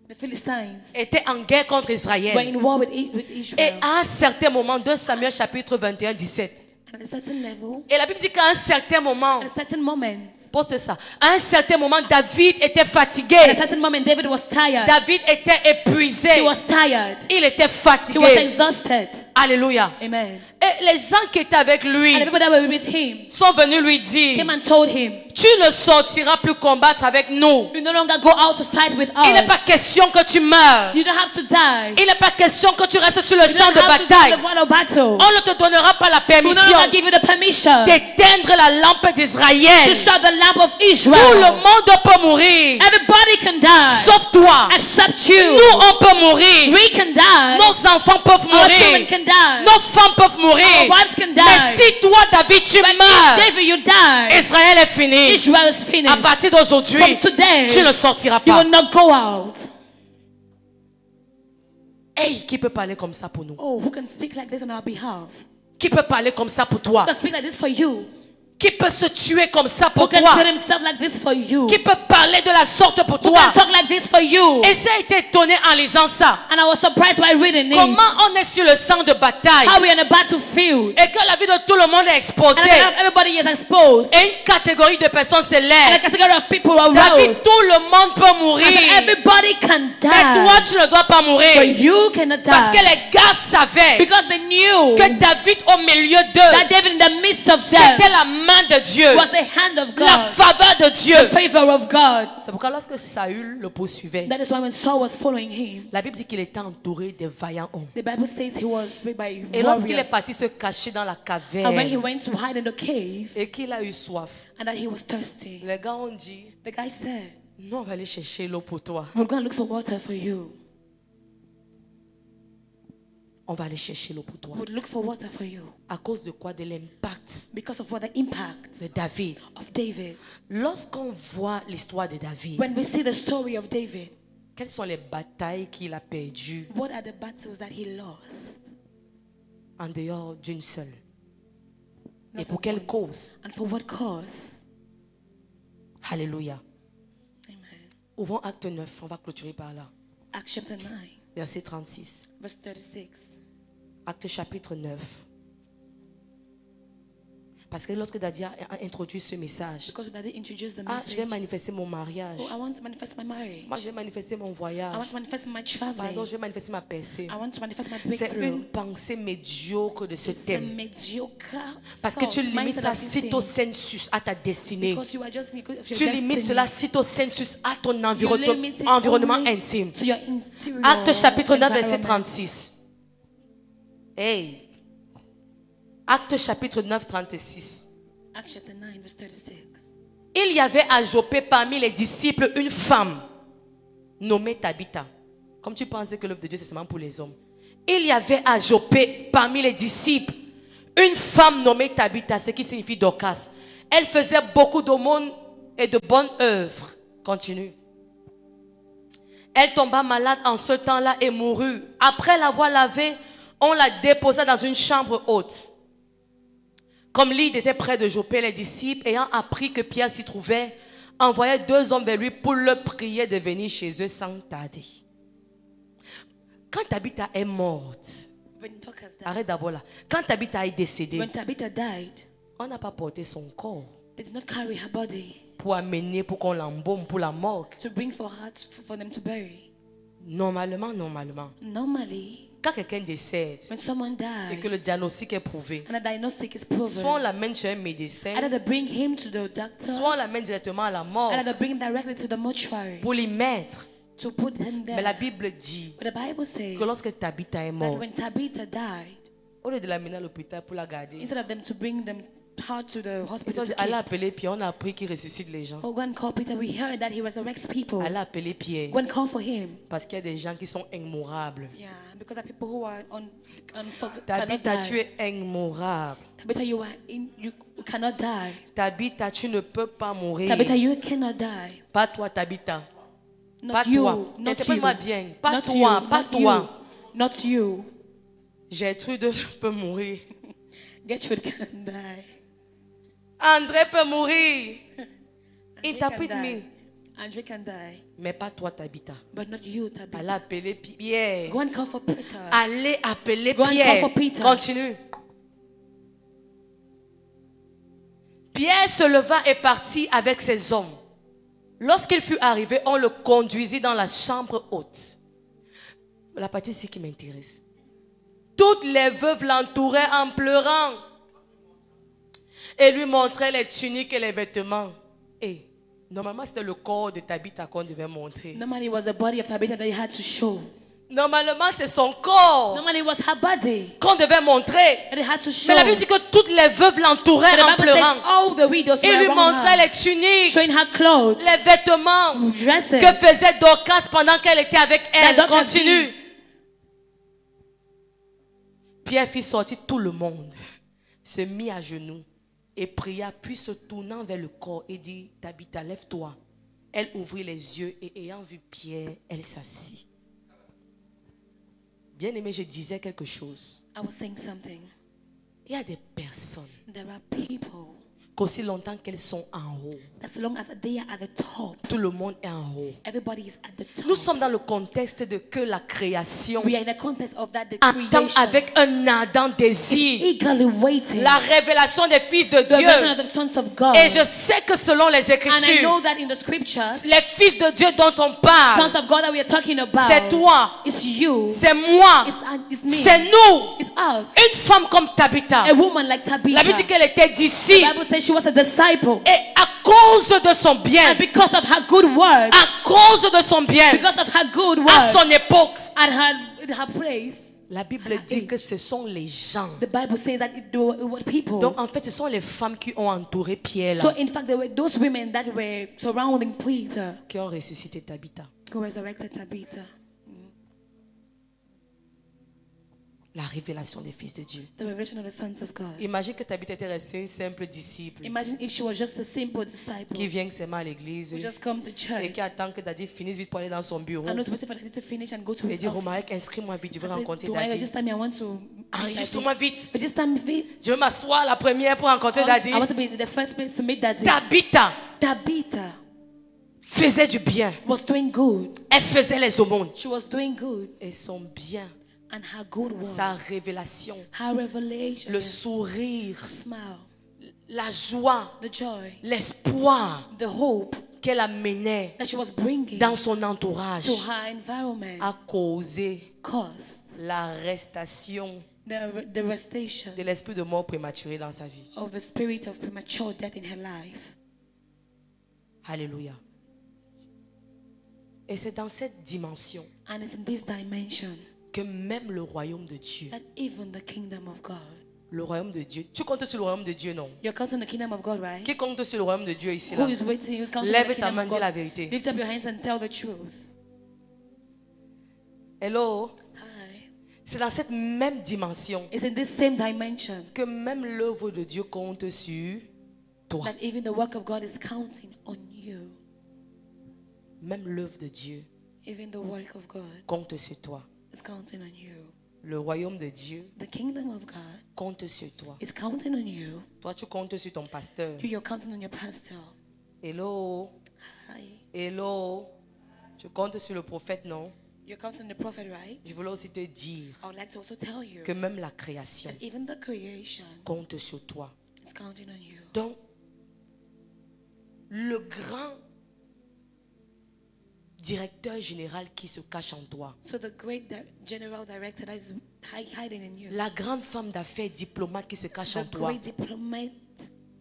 Speaker 2: The Philistines
Speaker 1: étaient en guerre contre
Speaker 2: were
Speaker 1: Israël.
Speaker 2: in war with
Speaker 1: Et
Speaker 2: Israel.
Speaker 1: à un certain moment, 2 Samuel chapitre 21, 17.
Speaker 2: And at a certain level,
Speaker 1: Et la Bible dit qu'à un certain moment,
Speaker 2: at a certain moment,
Speaker 1: pose ça, à un certain moment, David était fatigué.
Speaker 2: at a certain moment, David was tired.
Speaker 1: David était épuisé.
Speaker 2: He was tired.
Speaker 1: Il était
Speaker 2: He was
Speaker 1: fatigué.
Speaker 2: exhausted.
Speaker 1: Alléluia.
Speaker 2: Amen.
Speaker 1: Et les gens qui étaient avec lui
Speaker 2: And the people that were with him
Speaker 1: sont venus lui dire,
Speaker 2: came and told him,
Speaker 1: tu ne sortiras plus combattre avec nous.
Speaker 2: you no longer go out to fight with
Speaker 1: Il n'est pas
Speaker 2: us.
Speaker 1: question que tu meurs.
Speaker 2: You don't have to die.
Speaker 1: Il n'est pas question que tu restes sur le
Speaker 2: You
Speaker 1: champ
Speaker 2: don't
Speaker 1: de
Speaker 2: have to
Speaker 1: bataille.
Speaker 2: do the war of battle.
Speaker 1: On ne te donnera pas la
Speaker 2: We no
Speaker 1: permission
Speaker 2: longer give you the permission
Speaker 1: d'éteindre la lampe d'Israël.
Speaker 2: to shut the lamp of
Speaker 1: Tout le
Speaker 2: Israel.
Speaker 1: monde peut mourir,
Speaker 2: Everybody can die
Speaker 1: sauf toi.
Speaker 2: except you.
Speaker 1: Nous, on peut mourir.
Speaker 2: We can die.
Speaker 1: Nos enfants peuvent
Speaker 2: Our children
Speaker 1: mourir.
Speaker 2: can die.
Speaker 1: Nos femmes peuvent mourir.
Speaker 2: Our wives can die.
Speaker 1: Mais si toi, David, tu
Speaker 2: But
Speaker 1: meurs,
Speaker 2: if David, you die,
Speaker 1: Israël est fini.
Speaker 2: Israel is
Speaker 1: À
Speaker 2: finished.
Speaker 1: partir d'aujourd'hui,
Speaker 2: From today,
Speaker 1: tu ne sortiras
Speaker 2: you
Speaker 1: pas.
Speaker 2: will not go out.
Speaker 1: Hey, qui peut parler comme ça pour nous?
Speaker 2: Oh, who can speak like this on our behalf?
Speaker 1: Qui peut parler comme ça pour toi?
Speaker 2: Who can speak like this for you?
Speaker 1: qui peut se tuer comme ça
Speaker 2: who
Speaker 1: pour
Speaker 2: can
Speaker 1: toi,
Speaker 2: kill himself like this for you,
Speaker 1: qui peut parler de la sorte pour
Speaker 2: who
Speaker 1: toi.
Speaker 2: can talk like this for you.
Speaker 1: Et j'ai été étonné en lisant ça.
Speaker 2: And I was surprised by reading it.
Speaker 1: Comment on est sur le champ de bataille
Speaker 2: How we are in a battlefield.
Speaker 1: et que la vie de tout le monde est exposée
Speaker 2: And everybody is exposed.
Speaker 1: et une catégorie de personnes se
Speaker 2: And a
Speaker 1: lève.
Speaker 2: category of people are
Speaker 1: David,
Speaker 2: aroused.
Speaker 1: tout le monde peut
Speaker 2: And
Speaker 1: mourir,
Speaker 2: everybody can
Speaker 1: mais toi
Speaker 2: die.
Speaker 1: tu ne dois pas
Speaker 2: But
Speaker 1: mourir.
Speaker 2: you cannot
Speaker 1: Parce que
Speaker 2: die.
Speaker 1: les gars savaient
Speaker 2: Because they knew
Speaker 1: que David au milieu
Speaker 2: that
Speaker 1: d'eux,
Speaker 2: David in the midst of them
Speaker 1: c'était la main de Dieu,
Speaker 2: was the hand of
Speaker 1: la
Speaker 2: God,
Speaker 1: faveur de Dieu.
Speaker 2: the favor of God.
Speaker 1: C'est pourquoi lorsque Saül le poursuivait,
Speaker 2: That is why when Saul was following him,
Speaker 1: la Bible dit qu'il était entouré de vaillants hommes.
Speaker 2: the Bible says he was with by
Speaker 1: Et lorsqu'il est
Speaker 2: warriors.
Speaker 1: parti se cacher dans la
Speaker 2: And when he
Speaker 1: caverne
Speaker 2: went to hide in the cave
Speaker 1: et qu'il a eu soif,
Speaker 2: and that he was thirsty,
Speaker 1: les gars ont dit,
Speaker 2: the guy said,
Speaker 1: nous on va aller chercher l'eau pour toi.
Speaker 2: we're going to look for water for you.
Speaker 1: On va aller chercher l'eau pour toi.
Speaker 2: We'll look for water for you.
Speaker 1: À cause de quoi? De l'impact
Speaker 2: Because of what the impact
Speaker 1: de David.
Speaker 2: of David.
Speaker 1: Lorsqu'on voit l'histoire de David,
Speaker 2: When we see the story of David,
Speaker 1: quelles sont les batailles qu'il a perdues
Speaker 2: what are the battles that he lost?
Speaker 1: en dehors d'une seule? Et
Speaker 2: Not
Speaker 1: pour
Speaker 2: of
Speaker 1: quelle
Speaker 2: one.
Speaker 1: cause?
Speaker 2: And for what cause?
Speaker 1: Alléluia.
Speaker 2: Amen.
Speaker 1: Ouvrons acte 9, on va clôturer par là.
Speaker 2: Acts chapter 9,
Speaker 1: Verset 36.
Speaker 2: verse 36.
Speaker 1: Acte chapitre 9. Parce que lorsque David a introduit ce message,
Speaker 2: Because that they introduced the
Speaker 1: je
Speaker 2: message.
Speaker 1: vais manifester mon mariage.
Speaker 2: Oh, I want to manifest my marriage.
Speaker 1: Moi, je vais manifester mon
Speaker 2: I
Speaker 1: voyage.
Speaker 2: want to manifest my
Speaker 1: Pardon,
Speaker 2: traveling.
Speaker 1: je vais manifester ma percée.
Speaker 2: I want to manifest my
Speaker 1: C'est
Speaker 2: breakthrough.
Speaker 1: une pensée médiocre de ce
Speaker 2: It's a
Speaker 1: thème.
Speaker 2: mediocre
Speaker 1: Parce que tu
Speaker 2: thought,
Speaker 1: limites
Speaker 2: mindset
Speaker 1: ça
Speaker 2: of this
Speaker 1: cito
Speaker 2: thing.
Speaker 1: sensus à ta destinée.
Speaker 2: Because you are just because of your
Speaker 1: Tu limites
Speaker 2: destiny.
Speaker 1: cela cito sensus à ton
Speaker 2: You limit it
Speaker 1: environnement
Speaker 2: only
Speaker 1: intime.
Speaker 2: to your interior
Speaker 1: Acte chapitre 9, verset
Speaker 2: environment.
Speaker 1: 36. Hey. Acte chapitre 9, 36.
Speaker 2: Acts chapter 9, verse 36.
Speaker 1: Il y avait à Joppé parmi les disciples une femme nommée Tabitha. Comme tu pensais que l'œuvre de Dieu c'est seulement pour les hommes. Il y avait à Joppé parmi les disciples une femme nommée Tabitha, ce qui signifie Dorcas. Elle faisait beaucoup d'aumônes et de bonnes œuvres. Continue. Elle tomba malade en ce temps-là et mourut. Après l'avoir lavée, on la déposa dans une chambre haute. Comme Lydie était près de Joppé, les disciples, ayant appris que Pierre s'y trouvait, envoyaient 2 hommes vers lui pour le prier de venir chez eux sans tarder. Quand Tabitha est morte,
Speaker 2: When Dorcas died,
Speaker 1: arrête d'abord là. Quand Tabitha est décédée,
Speaker 2: when Tabitha died,
Speaker 1: on n'a pas porté son corps
Speaker 2: they did not carry her body
Speaker 1: pour amener, pour qu'on l'embaume, pour la morgue.
Speaker 2: to bring for her for them to bury.
Speaker 1: Normalement.
Speaker 2: Normally,
Speaker 1: Quand quelqu'un décède
Speaker 2: when someone
Speaker 1: et que le
Speaker 2: dies
Speaker 1: diagnostic est prouvé,
Speaker 2: and a diagnostic is
Speaker 1: soit on
Speaker 2: proven,
Speaker 1: l'amène chez un médecin,
Speaker 2: either they bring him to the doctor,
Speaker 1: soit on l'amène directement à la mort
Speaker 2: either they bring him directly to the mortuary
Speaker 1: pour l'y mettre.
Speaker 2: to put him
Speaker 1: Mais la
Speaker 2: there.
Speaker 1: Bible dit
Speaker 2: But the Bible says
Speaker 1: que lorsque Tabitha est
Speaker 2: that
Speaker 1: morte,
Speaker 2: when Tabitha died,
Speaker 1: au lieu de l'amener à l'hôpital pour la garder,
Speaker 2: instead of them to bring them her to the
Speaker 1: ils ont
Speaker 2: hospital
Speaker 1: dit,
Speaker 2: to
Speaker 1: allez
Speaker 2: keep,
Speaker 1: appeler Pierre. On a appris qu'il ressuscite les gens.
Speaker 2: oh, go and call Peter. We heard that he resurrects people.
Speaker 1: Allez appeler Pierre.
Speaker 2: Go and call for him.
Speaker 1: Parce qu'il y a des gens qui sont immorables.
Speaker 2: Yeah, because there are people who are cannot
Speaker 1: Tabitha, tu
Speaker 2: die.
Speaker 1: es immorable.
Speaker 2: Tabitha, you cannot die.
Speaker 1: Tabitha, tu ne peux pas mourir.
Speaker 2: Tabitha, you cannot die.
Speaker 1: Pas toi, Tabitha.
Speaker 2: Not
Speaker 1: Pas
Speaker 2: you.
Speaker 1: toi.
Speaker 2: Not you.
Speaker 1: Interprète-moi bien. Pas
Speaker 2: Not
Speaker 1: toi,
Speaker 2: you.
Speaker 1: pas
Speaker 2: Not
Speaker 1: toi.
Speaker 2: you. Not you.
Speaker 1: Gertrude peut mourir.
Speaker 2: Gertrude can die.
Speaker 1: André peut mourir.
Speaker 2: André
Speaker 1: Interprète
Speaker 2: can
Speaker 1: me.
Speaker 2: die. André can die.
Speaker 1: Mais pas toi, Tabitha.
Speaker 2: But not you, Tabitha.
Speaker 1: Allez appeler Pierre.
Speaker 2: Go and call for Peter.
Speaker 1: Allez appeler
Speaker 2: Go and call
Speaker 1: Pierre.
Speaker 2: for Peter.
Speaker 1: Continue. Pierre se leva et partit avec ses hommes. Lorsqu'il fut arrivé, on le conduisit dans la chambre haute. La partie ici qui m'intéresse. Toutes les veuves l'entouraient en pleurant et lui montraient les tuniques et les vêtements. Et normalement, c'était le corps de Tabitha qu'on devait montrer.
Speaker 2: Normally, it was the body of Tabitha that he had to show.
Speaker 1: Normalement, c'est son corps
Speaker 2: Normally, it was her body
Speaker 1: qu'on devait montrer.
Speaker 2: that he had to show.
Speaker 1: Mais la Bible dit que toutes les veuves l'entouraient
Speaker 2: But
Speaker 1: en
Speaker 2: the Bible says
Speaker 1: pleurant.
Speaker 2: all the widows
Speaker 1: Il lui
Speaker 2: were around
Speaker 1: montrait
Speaker 2: her,
Speaker 1: les tuniques,
Speaker 2: showing her clothes,
Speaker 1: les vêtements
Speaker 2: dresses.
Speaker 1: que faisait Dorcas pendant qu'elle était avec elle.
Speaker 2: That Dorcas
Speaker 1: Continue. Pierre fit sortir tout le monde, se mit à genoux et pria, puis se tournant vers le corps et dit, Tabitha, lève-toi. Elle ouvrit les yeux et ayant vu Pierre, elle s'assit. Bien aimé, je disais quelque chose.
Speaker 2: I was saying something.
Speaker 1: Il y a des personnes,
Speaker 2: There are people,
Speaker 1: qu'aussi longtemps qu'elles sont en haut,
Speaker 2: As long as they are at the top,
Speaker 1: tout le monde est en haut.
Speaker 2: everybody is at the top.
Speaker 1: Nous sommes dans le contexte de que la création
Speaker 2: We are in the context of that, the
Speaker 1: attend
Speaker 2: creation
Speaker 1: avec un ardent désir
Speaker 2: eagerly waiting
Speaker 1: la révélation des fils de
Speaker 2: the revelation
Speaker 1: Dieu.
Speaker 2: of the sons of God.
Speaker 1: Et je sais que selon les
Speaker 2: And I
Speaker 1: Écritures,
Speaker 2: know that in the scriptures,
Speaker 1: les fils de Dieu dont on parle,
Speaker 2: sons of God that we are talking about,
Speaker 1: c'est toi,
Speaker 2: it's you,
Speaker 1: c'est moi,
Speaker 2: it's me,
Speaker 1: c'est nous.
Speaker 2: it's us.
Speaker 1: Une femme comme Tabitha,
Speaker 2: A woman like
Speaker 1: la Bible dit
Speaker 2: Tabitha.
Speaker 1: qu'elle était
Speaker 2: The
Speaker 1: disciple.
Speaker 2: Bible says she was a disciple.
Speaker 1: Et à cause de son bien,
Speaker 2: And because of her good works,
Speaker 1: à cause de son bien,
Speaker 2: because of her good
Speaker 1: à son
Speaker 2: works,
Speaker 1: époque,
Speaker 2: at her place,
Speaker 1: la Bible dit que ce sont les gens.
Speaker 2: the Bible says that it were people.
Speaker 1: Donc en fait, ce sont les femmes qui ont entouré Pierre
Speaker 2: So
Speaker 1: là,
Speaker 2: in fact, there were those women that were surrounding Peter
Speaker 1: qui ont ressuscité Tabitha.
Speaker 2: who resurrected Tabitha.
Speaker 1: La révélation des fils de Dieu.
Speaker 2: The revelation of the sons of God.
Speaker 1: Imagine que Tabitha était restée une simple disciple
Speaker 2: Imagine if she was just a simple disciple
Speaker 1: qui vient seulement à l'église
Speaker 2: who just come to
Speaker 1: et
Speaker 2: church
Speaker 1: qui attend que Daddy finisse vite pour aller dans son bureau
Speaker 2: and was waiting for the to finish and go to
Speaker 1: et
Speaker 2: his
Speaker 1: dire
Speaker 2: office.
Speaker 1: Romaïque, inscris-moi vite, je veux
Speaker 2: I said,
Speaker 1: rencontrer
Speaker 2: "Do I
Speaker 1: Daddy.
Speaker 2: register me? I want to
Speaker 1: Enregistre-moi vite.
Speaker 2: register me.
Speaker 1: Je veux m'asseoir la première pour rencontrer Daddy.
Speaker 2: I want to be the first place to meet Daddy."
Speaker 1: Tabitha
Speaker 2: Tabitha
Speaker 1: faisait du bien.
Speaker 2: was doing good.
Speaker 1: Elle faisait les aumônes.
Speaker 2: She was doing good,
Speaker 1: Et son bien,
Speaker 2: and her good work,
Speaker 1: sa révélation,
Speaker 2: her revelation,
Speaker 1: le sourire,
Speaker 2: her smile,
Speaker 1: la joie,
Speaker 2: the joy,
Speaker 1: l'espoir
Speaker 2: the hope
Speaker 1: qu'elle amenait
Speaker 2: that she was bringing
Speaker 1: dans son entourage
Speaker 2: to her environment
Speaker 1: a causé
Speaker 2: caused
Speaker 1: l'arrestation
Speaker 2: the devastation
Speaker 1: de l'esprit de mort prématurée dans sa vie.
Speaker 2: of the spirit of premature death in her life.
Speaker 1: Alléluia. Et c'est dans cette dimension
Speaker 2: And it's in this dimension
Speaker 1: que même le royaume de Dieu,
Speaker 2: that even the kingdom of God,
Speaker 1: le royaume de Dieu, tu comptes sur le royaume de Dieu, non?
Speaker 2: you're counting the kingdom of God, right?
Speaker 1: Qui compte sur le royaume de Dieu ici
Speaker 2: Who
Speaker 1: là?
Speaker 2: is waiting? Who's counting
Speaker 1: Lève
Speaker 2: the
Speaker 1: ta
Speaker 2: kingdom
Speaker 1: main,
Speaker 2: of
Speaker 1: dis la
Speaker 2: God?
Speaker 1: vérité.
Speaker 2: Lift up your hands and tell the truth.
Speaker 1: Hello?
Speaker 2: Hi.
Speaker 1: C'est dans cette même dimension
Speaker 2: It's in this same dimension
Speaker 1: que même l'œuvre de Dieu compte sur toi.
Speaker 2: that even the work of God is counting on you.
Speaker 1: Même l'œuvre de Dieu
Speaker 2: Even the work of God
Speaker 1: compte sur toi.
Speaker 2: is counting on you.
Speaker 1: Le royaume de Dieu
Speaker 2: The kingdom of God
Speaker 1: compte sur toi.
Speaker 2: is counting on you.
Speaker 1: Toi, tu comptes sur ton pasteur.
Speaker 2: You're counting on your pastor.
Speaker 1: Hello?
Speaker 2: Hi.
Speaker 1: Hello? Tu comptes sur le prophète, non?
Speaker 2: You're counting on the prophet, right?
Speaker 1: Je voulais aussi te dire
Speaker 2: I would like to also tell you
Speaker 1: que même la création
Speaker 2: that even the creation
Speaker 1: compte sur toi.
Speaker 2: is counting on you.
Speaker 1: Donc, le grand directeur général qui se cache en toi,
Speaker 2: So the great general director that is hiding in you,
Speaker 1: la grande femme d'affaires diplomate qui se cache en
Speaker 2: the
Speaker 1: toi,
Speaker 2: great diplomat,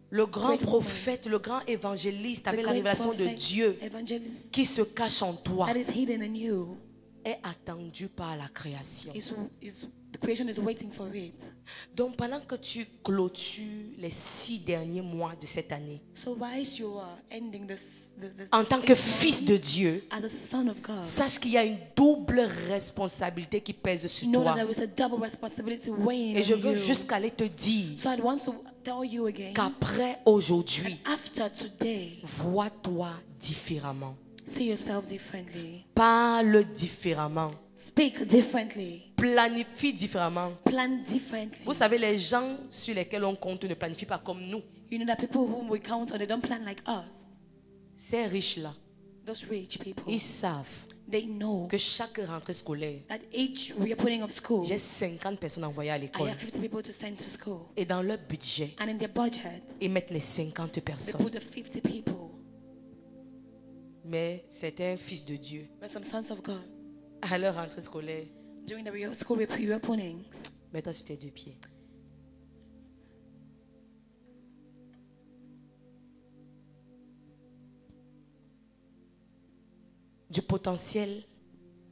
Speaker 1: le grand
Speaker 2: great woman,
Speaker 1: prophète, le grand évangéliste
Speaker 2: the
Speaker 1: avec la
Speaker 2: great
Speaker 1: révélation de
Speaker 2: prophet,
Speaker 1: Dieu
Speaker 2: evangelist
Speaker 1: qui se cache en toi
Speaker 2: that is hidden in you,
Speaker 1: est attendu par la création.
Speaker 2: the creation is waiting for it.
Speaker 1: Donc pendant que tu clôtures les 6 derniers mois de cette année,
Speaker 2: So whilst you are ending this,
Speaker 1: en tant que fils de Dieu,
Speaker 2: as a son of God,
Speaker 1: sache qu'il y a une double responsabilité qui pèse sur
Speaker 2: know that
Speaker 1: toi.
Speaker 2: there is a double responsibility weighing
Speaker 1: Et je
Speaker 2: on
Speaker 1: veux
Speaker 2: you.
Speaker 1: jusqu'à aller te dire
Speaker 2: So I want to tell you again,
Speaker 1: qu'après aujourd'hui,
Speaker 2: after today,
Speaker 1: vois-toi différemment.
Speaker 2: see yourself differently.
Speaker 1: Parle différemment.
Speaker 2: Speak differently.
Speaker 1: Planifie différemment.
Speaker 2: Plan differently.
Speaker 1: Vous savez, les gens sur lesquels on compte ne planifient pas comme nous.
Speaker 2: You know that people whom we count on, they don't plan like us.
Speaker 1: Ces riches-là,
Speaker 2: Those rich people,
Speaker 1: ils savent
Speaker 2: they know
Speaker 1: que chaque rentrée scolaire,
Speaker 2: that each reopening of school,
Speaker 1: j'ai 50 personnes envoyées à
Speaker 2: I
Speaker 1: l'école.
Speaker 2: have 50 people to send to school.
Speaker 1: Et dans leur budget,
Speaker 2: And in their budget,
Speaker 1: ils mettent les 50
Speaker 2: they
Speaker 1: personnes.
Speaker 2: put the 50 people.
Speaker 1: Mais c'était un fils de Dieu.
Speaker 2: But some sons of God,
Speaker 1: À leur rentrée scolaire,
Speaker 2: during the school reopenings,
Speaker 1: mets-toi sur tes 2 pieds. Du potentiel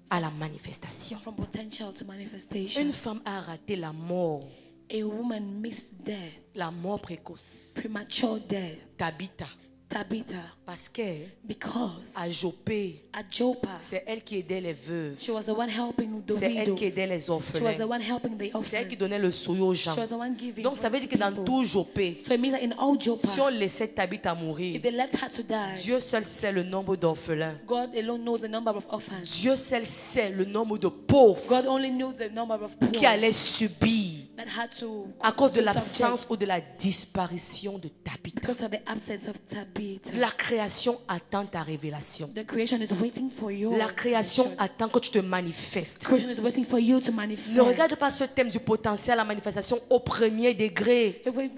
Speaker 1: à la manifestation.
Speaker 2: from potential to manifestation,
Speaker 1: Une femme a raté la mort,
Speaker 2: a woman missed death,
Speaker 1: la mort précoce.
Speaker 2: premature death,
Speaker 1: Tabitha,
Speaker 2: Tabitha,
Speaker 1: parce que
Speaker 2: because
Speaker 1: à Jopé,
Speaker 2: at Joppa,
Speaker 1: c'est elle qui aidait les veuves,
Speaker 2: she was the one helping the
Speaker 1: c'est elle qui
Speaker 2: widows.
Speaker 1: aidait les
Speaker 2: She was the
Speaker 1: orphelins,
Speaker 2: one helping the
Speaker 1: c'est elle qui
Speaker 2: orphans.
Speaker 1: donnait le souillot aux gens.
Speaker 2: She was the one giving
Speaker 1: Donc ça veut dire que dans
Speaker 2: people.
Speaker 1: tout Jopé,
Speaker 2: So it means that in all Joppa,
Speaker 1: si on laissait Tabitha mourir,
Speaker 2: if they left her to die,
Speaker 1: Dieu seul sait le nombre d'orphelins.
Speaker 2: God alone knows the number of orphans.
Speaker 1: Dieu seul sait le nombre de pauvres
Speaker 2: God only knows the number of poor
Speaker 1: qui allaient subir
Speaker 2: that had to
Speaker 1: à cause de
Speaker 2: to
Speaker 1: l'absence
Speaker 2: subject
Speaker 1: ou de la disparition de Tabitha.
Speaker 2: because of the absence of Tabitha.
Speaker 1: La création attend ta révélation.
Speaker 2: The creation is waiting for you.
Speaker 1: La création attend que tu te manifestes.
Speaker 2: Creation is waiting for you to manifest.
Speaker 1: Ne regarde pas ce thème du potentiel à la manifestation au premier degré.
Speaker 2: It will-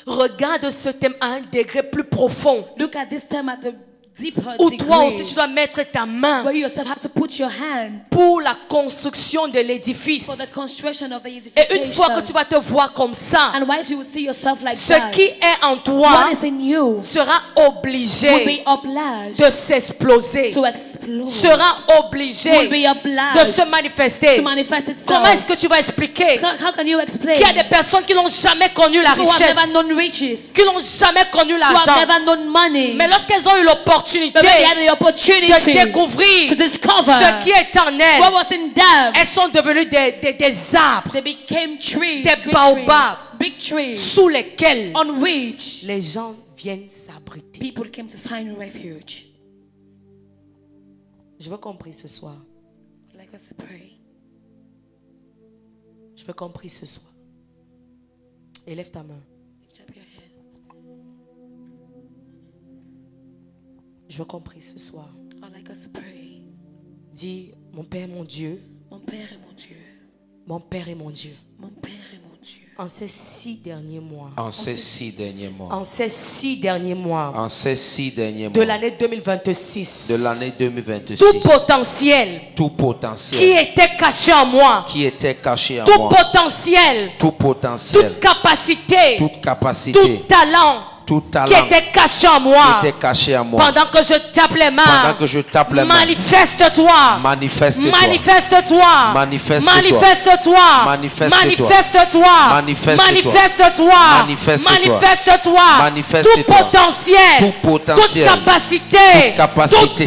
Speaker 1: Regarde ce thème à un degré plus profond.
Speaker 2: Look at this time at the deeper
Speaker 1: Où
Speaker 2: degree,
Speaker 1: toi aussi tu dois mettre ta main
Speaker 2: where you yourself have to put your hand
Speaker 1: pour la construction de l'édifice.
Speaker 2: for the construction of the
Speaker 1: Et
Speaker 2: edification.
Speaker 1: une fois que tu vas te voir comme ça,
Speaker 2: And once you will see yourself like
Speaker 1: ce
Speaker 2: that,
Speaker 1: qui est en toi
Speaker 2: what is in you
Speaker 1: sera
Speaker 2: will
Speaker 1: obligé
Speaker 2: be obliged
Speaker 1: de s'exploser,
Speaker 2: to explode.
Speaker 1: sera
Speaker 2: Will
Speaker 1: obligé
Speaker 2: be obliged
Speaker 1: de se manifester.
Speaker 2: to manifest itself.
Speaker 1: Comment est-ce que tu vas expliquer
Speaker 2: How can you explain?
Speaker 1: qu'il y a des personnes qui n'ont jamais connu la
Speaker 2: People who have
Speaker 1: richesse,
Speaker 2: never known riches,
Speaker 1: qui n'ont jamais connu
Speaker 2: who have
Speaker 1: l'argent,
Speaker 2: never known money,
Speaker 1: mais lorsqu'elles ont eu l'opportunité
Speaker 2: but when they had the opportunity
Speaker 1: de découvrir
Speaker 2: to discover
Speaker 1: ce qui est en
Speaker 2: what
Speaker 1: elles,
Speaker 2: was in them,
Speaker 1: elles sont devenues des arbres
Speaker 2: they became trees,
Speaker 1: Des
Speaker 2: great
Speaker 1: baobabs.
Speaker 2: trees, big trees,
Speaker 1: sous lesquels
Speaker 2: on which
Speaker 1: les gens viennent s'abriter.
Speaker 2: people came to find refuge.
Speaker 1: Je veux qu'on prie ce soir.
Speaker 2: I'd like us to pray.
Speaker 1: Je veux qu'on prie ce soir. Élève ta main.
Speaker 2: Lift up your hands.
Speaker 1: Je veux qu'on prie ce soir.
Speaker 2: I'd like us to pray.
Speaker 1: Dis, mon Père, mon Dieu,
Speaker 2: Mon Père et mon Dieu,
Speaker 1: mon Père et mon Dieu,
Speaker 2: mon Père et mon Dieu.
Speaker 1: en ces 6 derniers mois,
Speaker 3: En ces 6 derniers mois,
Speaker 1: en ces 6 derniers mois
Speaker 3: en ces 6 derniers
Speaker 1: de
Speaker 3: mois
Speaker 1: l'année 2026,
Speaker 3: de l'année 2026,
Speaker 1: tout potentiel
Speaker 3: tout
Speaker 1: qui
Speaker 3: potentiel
Speaker 1: était caché en moi,
Speaker 3: qui était caché en
Speaker 1: tout
Speaker 3: moi,
Speaker 1: potentiel,
Speaker 3: tout potentiel,
Speaker 1: toute capacité,
Speaker 3: toute
Speaker 1: tout
Speaker 3: capacité,
Speaker 1: talent
Speaker 3: tout
Speaker 1: qui
Speaker 3: talent
Speaker 1: était caché en moi,
Speaker 3: qui était caché en moi.
Speaker 1: pendant que je tape les mains,
Speaker 3: Pendant que je tape les mains,
Speaker 1: manifeste-toi,
Speaker 3: manifeste-toi,
Speaker 1: manifeste-toi,
Speaker 3: Manifeste-toi.
Speaker 1: manifeste-toi,
Speaker 3: Manifeste-toi.
Speaker 1: manifeste-toi,
Speaker 3: Manifeste-toi.
Speaker 1: manifeste-toi,
Speaker 3: Manifeste-toi.
Speaker 1: manifeste-toi,
Speaker 3: Manifeste-toi.
Speaker 1: tout potentiel,
Speaker 3: Tout potentiel,
Speaker 1: toute capacité,
Speaker 3: toute capacité,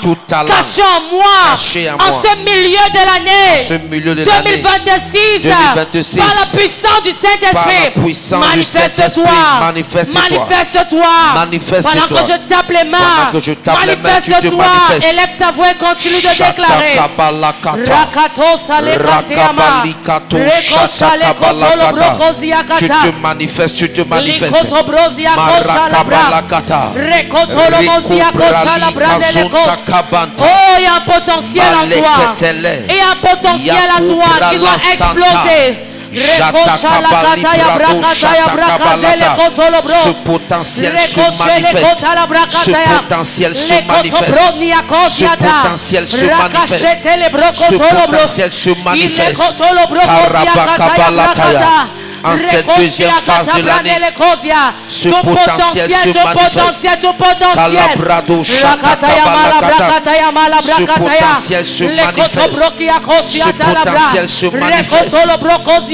Speaker 1: tout talent caché en moi,
Speaker 3: caché en
Speaker 1: en
Speaker 3: moi.
Speaker 1: ce milieu de l'année,
Speaker 3: ce milieu de l'année
Speaker 1: 2026,
Speaker 3: 2026,
Speaker 1: par la puissance du
Speaker 3: par
Speaker 1: Saint-Esprit,
Speaker 3: la puissance du
Speaker 1: manifeste-toi,
Speaker 3: Saint-Esprit,
Speaker 1: manifeste-toi,
Speaker 3: Manifeste-toi.
Speaker 1: pendant que je tape les mains,
Speaker 3: Pendant que je tape les mains, tu te
Speaker 1: manifeste-toi,
Speaker 3: manifestes.
Speaker 1: élève ta voix et continue de déclarer.
Speaker 3: Shatakabalakata.
Speaker 1: Rakato sale kateama,
Speaker 3: Rakabalikato,
Speaker 1: reko sale kotolo brokozi
Speaker 3: Tu
Speaker 1: akata,
Speaker 3: te manifestes, tu te manifestes.
Speaker 1: likoto brozi akosha labra,
Speaker 3: Marakabalakata.
Speaker 1: rekotolo mozi akosha labra de lekos.
Speaker 3: Kabanta.
Speaker 1: Oh, il y a un potentiel en toi.
Speaker 3: Maleketele.
Speaker 1: Et un potentiel en toi qui doit exploser.
Speaker 3: Ce potentiel se manifeste. Ce potentiel se manifeste. Ce potentiel se manifeste. Ce potentiel se manifeste. Karabakabalataya. En cette deuxième phase de l'année, ce potentiel se manifeste. Kalabrado Shakatabalakata. Ce potentiel se manifeste. Ce potentiel se manifeste.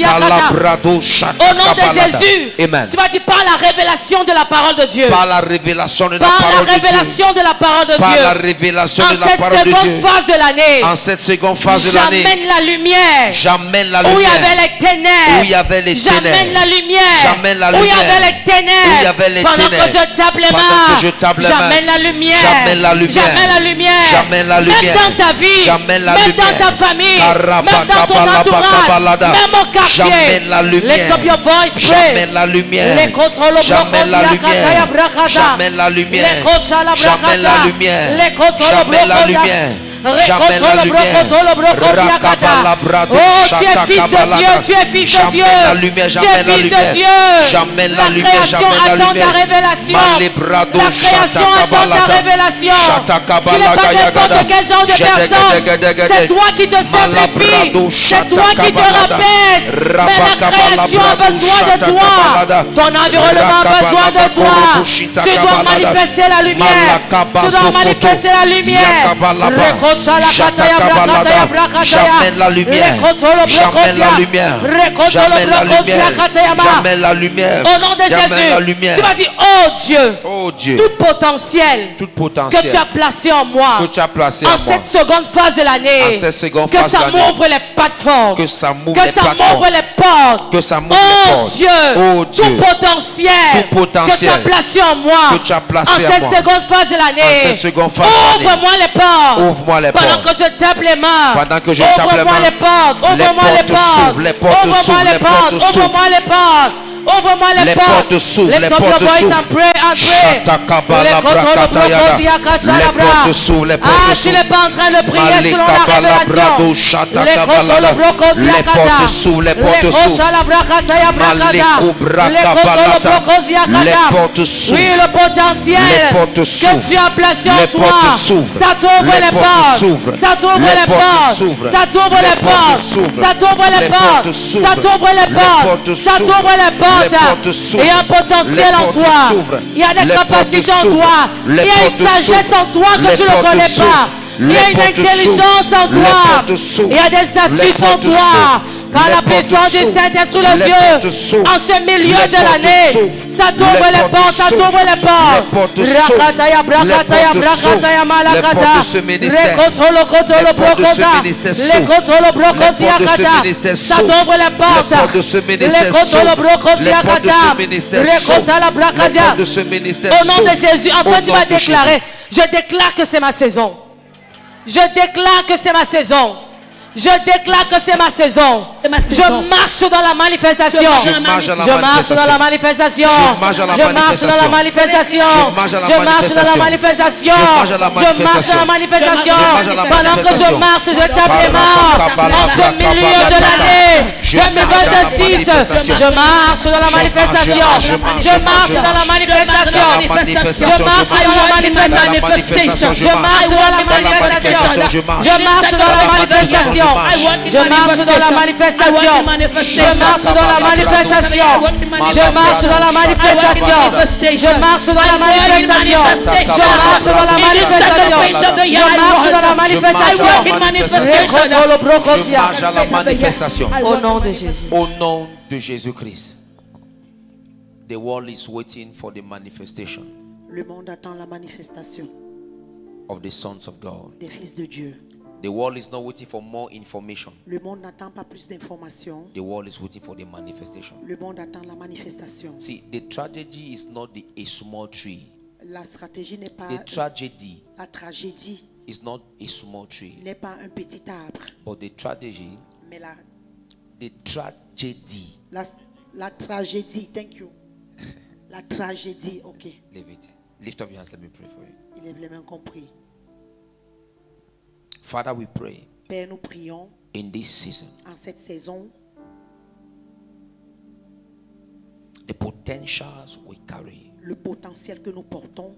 Speaker 3: Kalabrado
Speaker 1: Au nom de
Speaker 3: Shakatabalata.
Speaker 1: Jésus,
Speaker 3: Amen.
Speaker 1: tu vas dire par la révélation de la parole de Dieu.
Speaker 3: Par la révélation de la
Speaker 1: Par
Speaker 3: parole
Speaker 1: la
Speaker 3: de Dieu.
Speaker 1: révélation de la parole de
Speaker 3: Par la
Speaker 1: Dieu.
Speaker 3: révélation
Speaker 1: En
Speaker 3: de la
Speaker 1: cette
Speaker 3: parole de Dieu.
Speaker 1: seconde phase de l'année,
Speaker 3: En cette seconde phase de l'année,
Speaker 1: j'amène la lumière.
Speaker 3: j'amène la
Speaker 1: Où il y avait
Speaker 3: lumière.
Speaker 1: les ténèbres.
Speaker 3: Où il y avait les
Speaker 1: J'amène
Speaker 3: ténèbres.
Speaker 1: la lumière.
Speaker 3: J'amène la
Speaker 1: Où il y
Speaker 3: lumière.
Speaker 1: avait les ténèbres.
Speaker 3: Où il y avait les
Speaker 1: Pendant
Speaker 3: ténèbres.
Speaker 1: que je tape les
Speaker 3: Pendant
Speaker 1: mains.
Speaker 3: que je tape les mains.
Speaker 1: J'amène la lumière.
Speaker 3: J'amène la lumière.
Speaker 1: J'amène la lumière.
Speaker 3: J'amène la lumière.
Speaker 1: Même dans ta vie.
Speaker 3: J'amène la
Speaker 1: même
Speaker 3: lumière.
Speaker 1: dans ta famille.
Speaker 3: Karabakabalabakabalada.
Speaker 1: Même dans ton entourage. Même au quartier.
Speaker 3: J'amène la lumière.
Speaker 1: Lift up your voice, pray.
Speaker 3: J'amène la lumière.
Speaker 1: Les kotolo
Speaker 3: J'amène la
Speaker 1: brokosia
Speaker 3: lumière.
Speaker 1: kataya brakata.
Speaker 3: J'amène la lumière.
Speaker 1: Les koshala
Speaker 3: J'amène la
Speaker 1: brakata.
Speaker 3: lumière.
Speaker 1: Les kotolo
Speaker 3: J'amène la
Speaker 1: brokosia.
Speaker 3: lumière. J'amène la
Speaker 1: Rekotolo
Speaker 3: lumière.
Speaker 1: brokotolo brokosia kata.
Speaker 3: Rakabalabrado,
Speaker 1: Oh, tu es fils de
Speaker 3: Shatakabalata.
Speaker 1: Dieu, tu es fils de Dieu.
Speaker 3: J'amène la lumière,
Speaker 1: Tu es
Speaker 3: j'amène la
Speaker 1: fils de
Speaker 3: lumière.
Speaker 1: Dieu.
Speaker 3: J'amène la
Speaker 1: La
Speaker 3: lumière,
Speaker 1: création
Speaker 3: j'amène la
Speaker 1: attend ta
Speaker 3: lumière.
Speaker 1: révélation.
Speaker 3: Malebrado,
Speaker 1: La création attend ta
Speaker 3: Shatakabalata.
Speaker 1: révélation. Tu n'es
Speaker 3: Shatakabalata,
Speaker 1: pas n'importe
Speaker 3: Yagada.
Speaker 1: quel genre de personne.
Speaker 3: Jedegedegedegede.
Speaker 1: C'est toi qui te simplifies.
Speaker 3: Malabrado,
Speaker 1: C'est toi qui te
Speaker 3: Shatakabalata.
Speaker 1: rabaisse. Mais la création a besoin de toi.
Speaker 3: Shatakabalata.
Speaker 1: Ton environnement a besoin de toi. Tu dois manifester la lumière. Tu dois manifester la lumière.
Speaker 3: J'amène la lumière. J'amène la lumière. J'amène la lumière. J'amène la lumière.
Speaker 1: Au nom de
Speaker 3: J'amène la
Speaker 1: Jésus,
Speaker 3: lumière.
Speaker 1: tu vas dire, oh Dieu,
Speaker 3: Oh Dieu,
Speaker 1: tout potentiel
Speaker 3: tout
Speaker 1: que
Speaker 3: potentiel
Speaker 1: tu as placé en moi,
Speaker 3: que tu as placé
Speaker 1: en
Speaker 3: en moi,
Speaker 1: cette seconde phase de l'année,
Speaker 3: en cette seconde
Speaker 1: que
Speaker 3: phase de
Speaker 1: ça
Speaker 3: l'année,
Speaker 1: m'ouvre les plateformes,
Speaker 3: que ça m'ouvre
Speaker 1: que
Speaker 3: les
Speaker 1: ça
Speaker 3: plateformes,
Speaker 1: m'ouvre les portes.
Speaker 3: que ça m'ouvre les
Speaker 1: Oh
Speaker 3: portes.
Speaker 1: Dieu,
Speaker 3: Oh
Speaker 1: tout
Speaker 3: Dieu,
Speaker 1: potentiel,
Speaker 3: tout potentiel
Speaker 1: que tu as placé en moi,
Speaker 3: que tu as placé
Speaker 1: en
Speaker 3: en
Speaker 1: cette
Speaker 3: moi,
Speaker 1: seconde phase de
Speaker 3: en
Speaker 1: l'année,
Speaker 3: cette seconde phase de l'année,
Speaker 1: ouvre-moi les portes,
Speaker 3: ouvre-moi les
Speaker 1: Pendant
Speaker 3: portes.
Speaker 1: que je tape les mains.
Speaker 3: Pendant que je tape les
Speaker 1: Ouvre-moi
Speaker 3: mains.
Speaker 1: les portes. Ouvre-moi les portes.
Speaker 3: Les portes
Speaker 1: Ouvre-moi
Speaker 3: s'ouvrent.
Speaker 1: les
Speaker 3: Les
Speaker 1: portes.
Speaker 3: portes s'ouvrent.
Speaker 1: Ouvre-moi les portes. Ouvre-moi les
Speaker 3: Les
Speaker 1: portes.
Speaker 3: portes s'ouvrent.
Speaker 1: Lift
Speaker 3: Les
Speaker 1: up your
Speaker 3: portes
Speaker 1: voice
Speaker 3: s'ouvrent.
Speaker 1: and pray and pray.
Speaker 3: Shatakabala
Speaker 1: Les portes
Speaker 3: brakatayada.
Speaker 1: s'ouvrent.
Speaker 3: Les portes s'ouvrent. Les portes
Speaker 1: Ah, tu n'es
Speaker 3: s'ouvrent.
Speaker 1: pas en train de prier selon la
Speaker 3: Malikabala brado
Speaker 1: révélation.
Speaker 3: shatakabala. Les portes s'ouvrent. Les portes s'ouvrent. Les portes s'ouvrent.
Speaker 1: Oui, le potentiel
Speaker 3: Les portes s'ouvrent.
Speaker 1: que tu as placé en
Speaker 3: Les
Speaker 1: toi,
Speaker 3: portes s'ouvrent.
Speaker 1: ça t'ouvre
Speaker 3: Les
Speaker 1: les
Speaker 3: portes
Speaker 1: portes,
Speaker 3: s'ouvrent.
Speaker 1: ça t'ouvre
Speaker 3: Les
Speaker 1: les
Speaker 3: portes
Speaker 1: portes,
Speaker 3: s'ouvrent.
Speaker 1: ça t'ouvre
Speaker 3: Les
Speaker 1: les
Speaker 3: portes
Speaker 1: portes,
Speaker 3: s'ouvrent.
Speaker 1: ça t'ouvre les
Speaker 3: Les
Speaker 1: portes,
Speaker 3: portes s'ouvrent.
Speaker 1: ça t'ouvre les
Speaker 3: Les
Speaker 1: portes,
Speaker 3: portes
Speaker 1: ça
Speaker 3: s'ouvrent.
Speaker 1: t'ouvre les
Speaker 3: Les portes
Speaker 1: portes.
Speaker 3: s'ouvrent.
Speaker 1: Il y a un potentiel
Speaker 3: Les
Speaker 1: en
Speaker 3: portes
Speaker 1: toi,
Speaker 3: s'ouvrent.
Speaker 1: il y a des
Speaker 3: Les
Speaker 1: capacités
Speaker 3: portes
Speaker 1: en toi,
Speaker 3: s'ouvrent.
Speaker 1: il y
Speaker 3: Les
Speaker 1: a une
Speaker 3: portes
Speaker 1: sagesse
Speaker 3: s'ouvrent.
Speaker 1: en toi que
Speaker 3: Les
Speaker 1: tu ne
Speaker 3: portes
Speaker 1: connais
Speaker 3: s'ouvrent.
Speaker 1: pas. Il y a
Speaker 3: Les
Speaker 1: une
Speaker 3: portes
Speaker 1: intelligence
Speaker 3: s'ouvrent.
Speaker 1: en
Speaker 3: Les
Speaker 1: toi.
Speaker 3: portes s'ouvrent.
Speaker 1: Il y a des
Speaker 3: Les
Speaker 1: astuces en
Speaker 3: portes
Speaker 1: toi.
Speaker 3: s'ouvrent.
Speaker 1: Par
Speaker 3: Les
Speaker 1: la
Speaker 3: portes
Speaker 1: puissance du
Speaker 3: s'ouvrent.
Speaker 1: Saint-Esprit
Speaker 3: Les
Speaker 1: de Dieu,
Speaker 3: portes s'ouvrent.
Speaker 1: en ce milieu
Speaker 3: Les
Speaker 1: de
Speaker 3: portes
Speaker 1: l'année,
Speaker 3: s'ouvrent.
Speaker 1: ça t'ouvre
Speaker 3: Les
Speaker 1: les
Speaker 3: portes
Speaker 1: portes, ça
Speaker 3: s'ouvrent.
Speaker 1: t'ouvre les portes.
Speaker 3: Les portes s'ouvrent.
Speaker 1: Rakataya, brakataya,
Speaker 3: Les portes
Speaker 1: brakataya,
Speaker 3: s'ouvrent.
Speaker 1: malakata.
Speaker 3: Les portes de ce ministère.
Speaker 1: Rekotolo, kotolo,
Speaker 3: Les portes de ce
Speaker 1: brokosa.
Speaker 3: ministère
Speaker 1: Les
Speaker 3: s'ouvrent.
Speaker 1: kotolo, brokosia,
Speaker 3: Les portes de ce
Speaker 1: kata.
Speaker 3: ministère
Speaker 1: Ça
Speaker 3: s'ouvrent.
Speaker 1: t'ouvre les portes.
Speaker 3: Les portes de ce ministère
Speaker 1: Les kotolo,
Speaker 3: s'ouvrent.
Speaker 1: brokosia,
Speaker 3: Les portes de
Speaker 1: kata.
Speaker 3: ce ministère
Speaker 1: Rekotala,
Speaker 3: s'ouvrent. Les
Speaker 1: brakasia.
Speaker 3: portes de ce ministère
Speaker 1: Au nom de
Speaker 3: s'ouvrent.
Speaker 1: Jésus,
Speaker 3: Au
Speaker 1: enfin tu
Speaker 3: nom
Speaker 1: vas
Speaker 3: de
Speaker 1: déclarer. Je déclare que c'est ma saison. Je déclare que c'est ma saison. Je déclare que c'est ma saison.
Speaker 2: C'est ma saison.
Speaker 1: Je marche dans la manifestation.
Speaker 2: Je marche dans la
Speaker 1: Je marche dans la manifestation.
Speaker 3: Je marche dans la
Speaker 1: Je marche dans la manifestation.
Speaker 3: Je marche dans la
Speaker 1: Je marche dans la manifestation.
Speaker 3: Je marche dans la
Speaker 1: Je marche dans la manifestation.
Speaker 3: Je marche dans la
Speaker 1: Pendant que je
Speaker 3: manifestation.
Speaker 1: marche, je tape les mains. En ce milieu de l'année 2026, je marche dans la manifestation. Je marche dans la manifestation. Je marche dans la manifestation. Je marche dans la manifestation. Je marche dans la manifestation. Je marche dans la manifestation. Je marche dans la manifestation. Je marche dans la manifestation. Je marche dans la manifestation. Je marche dans la manifestation. Je marche dans la manifestation.
Speaker 3: Je marche à la manifestation.
Speaker 1: Au nom de Jésus.
Speaker 3: Au nom de Jésus-Christ. The world is waiting for the manifestation
Speaker 2: Le monde attend la manifestation
Speaker 3: of the sons of God.
Speaker 2: des fils de Dieu.
Speaker 3: The world is not waiting for more information.
Speaker 2: Le monde n'attend pas plus d'informations.
Speaker 3: The world is waiting for the manifestation.
Speaker 2: Le monde attend la manifestation.
Speaker 3: See, the tragedy is not a small tree.
Speaker 2: La stratégie n'est pas
Speaker 3: The tragedy
Speaker 2: la tragédie
Speaker 3: is not a small tree.
Speaker 2: n'est pas un petit arbre,
Speaker 3: But the tragedy,
Speaker 2: mais la tragédie. Thank you. La tragédie. Ok.
Speaker 3: leave it. Lift up your hands, let me pray for you.
Speaker 2: Il lève les mains compris.
Speaker 3: Father, we pray
Speaker 2: Père, nous prions
Speaker 3: in this season,
Speaker 2: en cette saison,
Speaker 3: the potentials we carry
Speaker 2: le potentiel que nous portons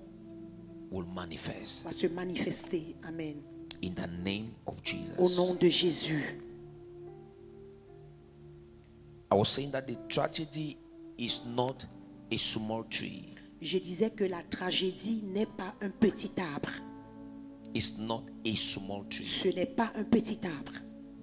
Speaker 3: will manifest
Speaker 2: va se manifester. Amen.
Speaker 3: in the name of Jesus.
Speaker 2: Au nom de Jésus.
Speaker 3: I was saying that the tragedy is not a small tree.
Speaker 2: Je disais que la tragédie n'est pas un petit arbre.
Speaker 3: It's not a small tree.
Speaker 2: Ce n'est pas un petit arbre.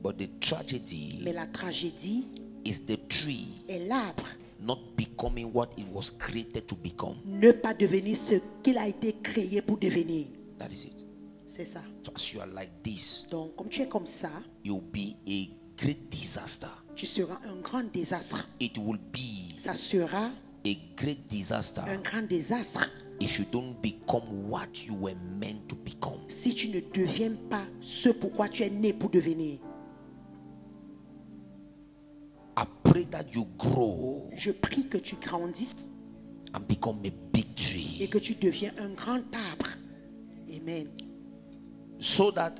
Speaker 3: But the tragedy
Speaker 2: Mais la tragédie
Speaker 3: is the tree
Speaker 2: est l'arbre.
Speaker 3: not becoming what it was created to become.
Speaker 2: Ne pas devenir ce qu'il a été créé pour devenir.
Speaker 3: That is it.
Speaker 2: C'est ça.
Speaker 3: So as you are like this,
Speaker 2: Donc, comme tu es comme ça,
Speaker 3: you'll be a great disaster.
Speaker 2: tu seras un grand désastre.
Speaker 3: It will be
Speaker 2: Ça sera
Speaker 3: a great disaster
Speaker 2: un grand désastre
Speaker 3: if you don't become what you were meant to become.
Speaker 2: si tu ne deviens pas ce pourquoi tu es né pour devenir.
Speaker 3: I pray that you grow
Speaker 2: Je prie que tu grandisses
Speaker 3: and become a big
Speaker 2: et
Speaker 3: tree
Speaker 2: que tu deviens un grand arbre. Amen.
Speaker 3: so that,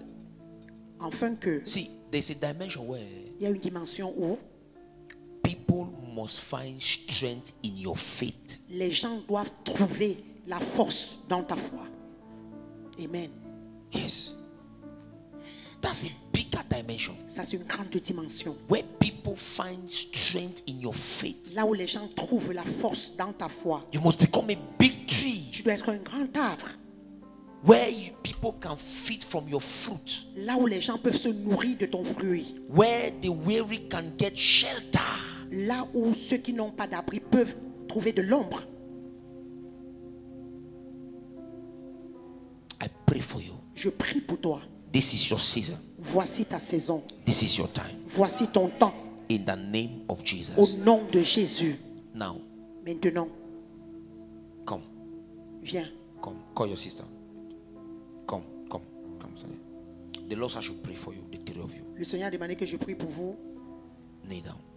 Speaker 2: Afin que
Speaker 3: see, there's a dimension where
Speaker 2: il y a une dimension où
Speaker 3: people must find strength in your faith.
Speaker 2: les gens doivent trouver la force dans ta foi. Amen.
Speaker 3: Yes. That's a bigger dimension
Speaker 2: Ça, c'est une grande dimension.
Speaker 3: where people find strength in your faith.
Speaker 2: Là où les gens trouvent la force dans ta foi.
Speaker 3: You must become a big tree
Speaker 2: Tu dois être un grand arbre.
Speaker 3: where people can feed from your fruit,
Speaker 2: Là où les gens peuvent se nourrir de ton fruit.
Speaker 3: where the weary can get shelter.
Speaker 2: Là où ceux qui n'ont pas d'abri peuvent trouver de l'ombre.
Speaker 3: I pray for you.
Speaker 2: Je prie pour toi.
Speaker 3: This is your season.
Speaker 2: Voici ta saison.
Speaker 3: This is your time.
Speaker 2: Voici ton temps.
Speaker 3: In the name of
Speaker 2: Au
Speaker 3: Jesus.
Speaker 2: nom de Jésus.
Speaker 3: Now,
Speaker 2: Maintenant,
Speaker 3: come,
Speaker 2: viens.
Speaker 3: come. Call your sister. Come, Sonny. The Lord said I should pray for you, the three of you.
Speaker 2: Le Seigneur a demandé que je prie pour vous.
Speaker 3: Kneel down.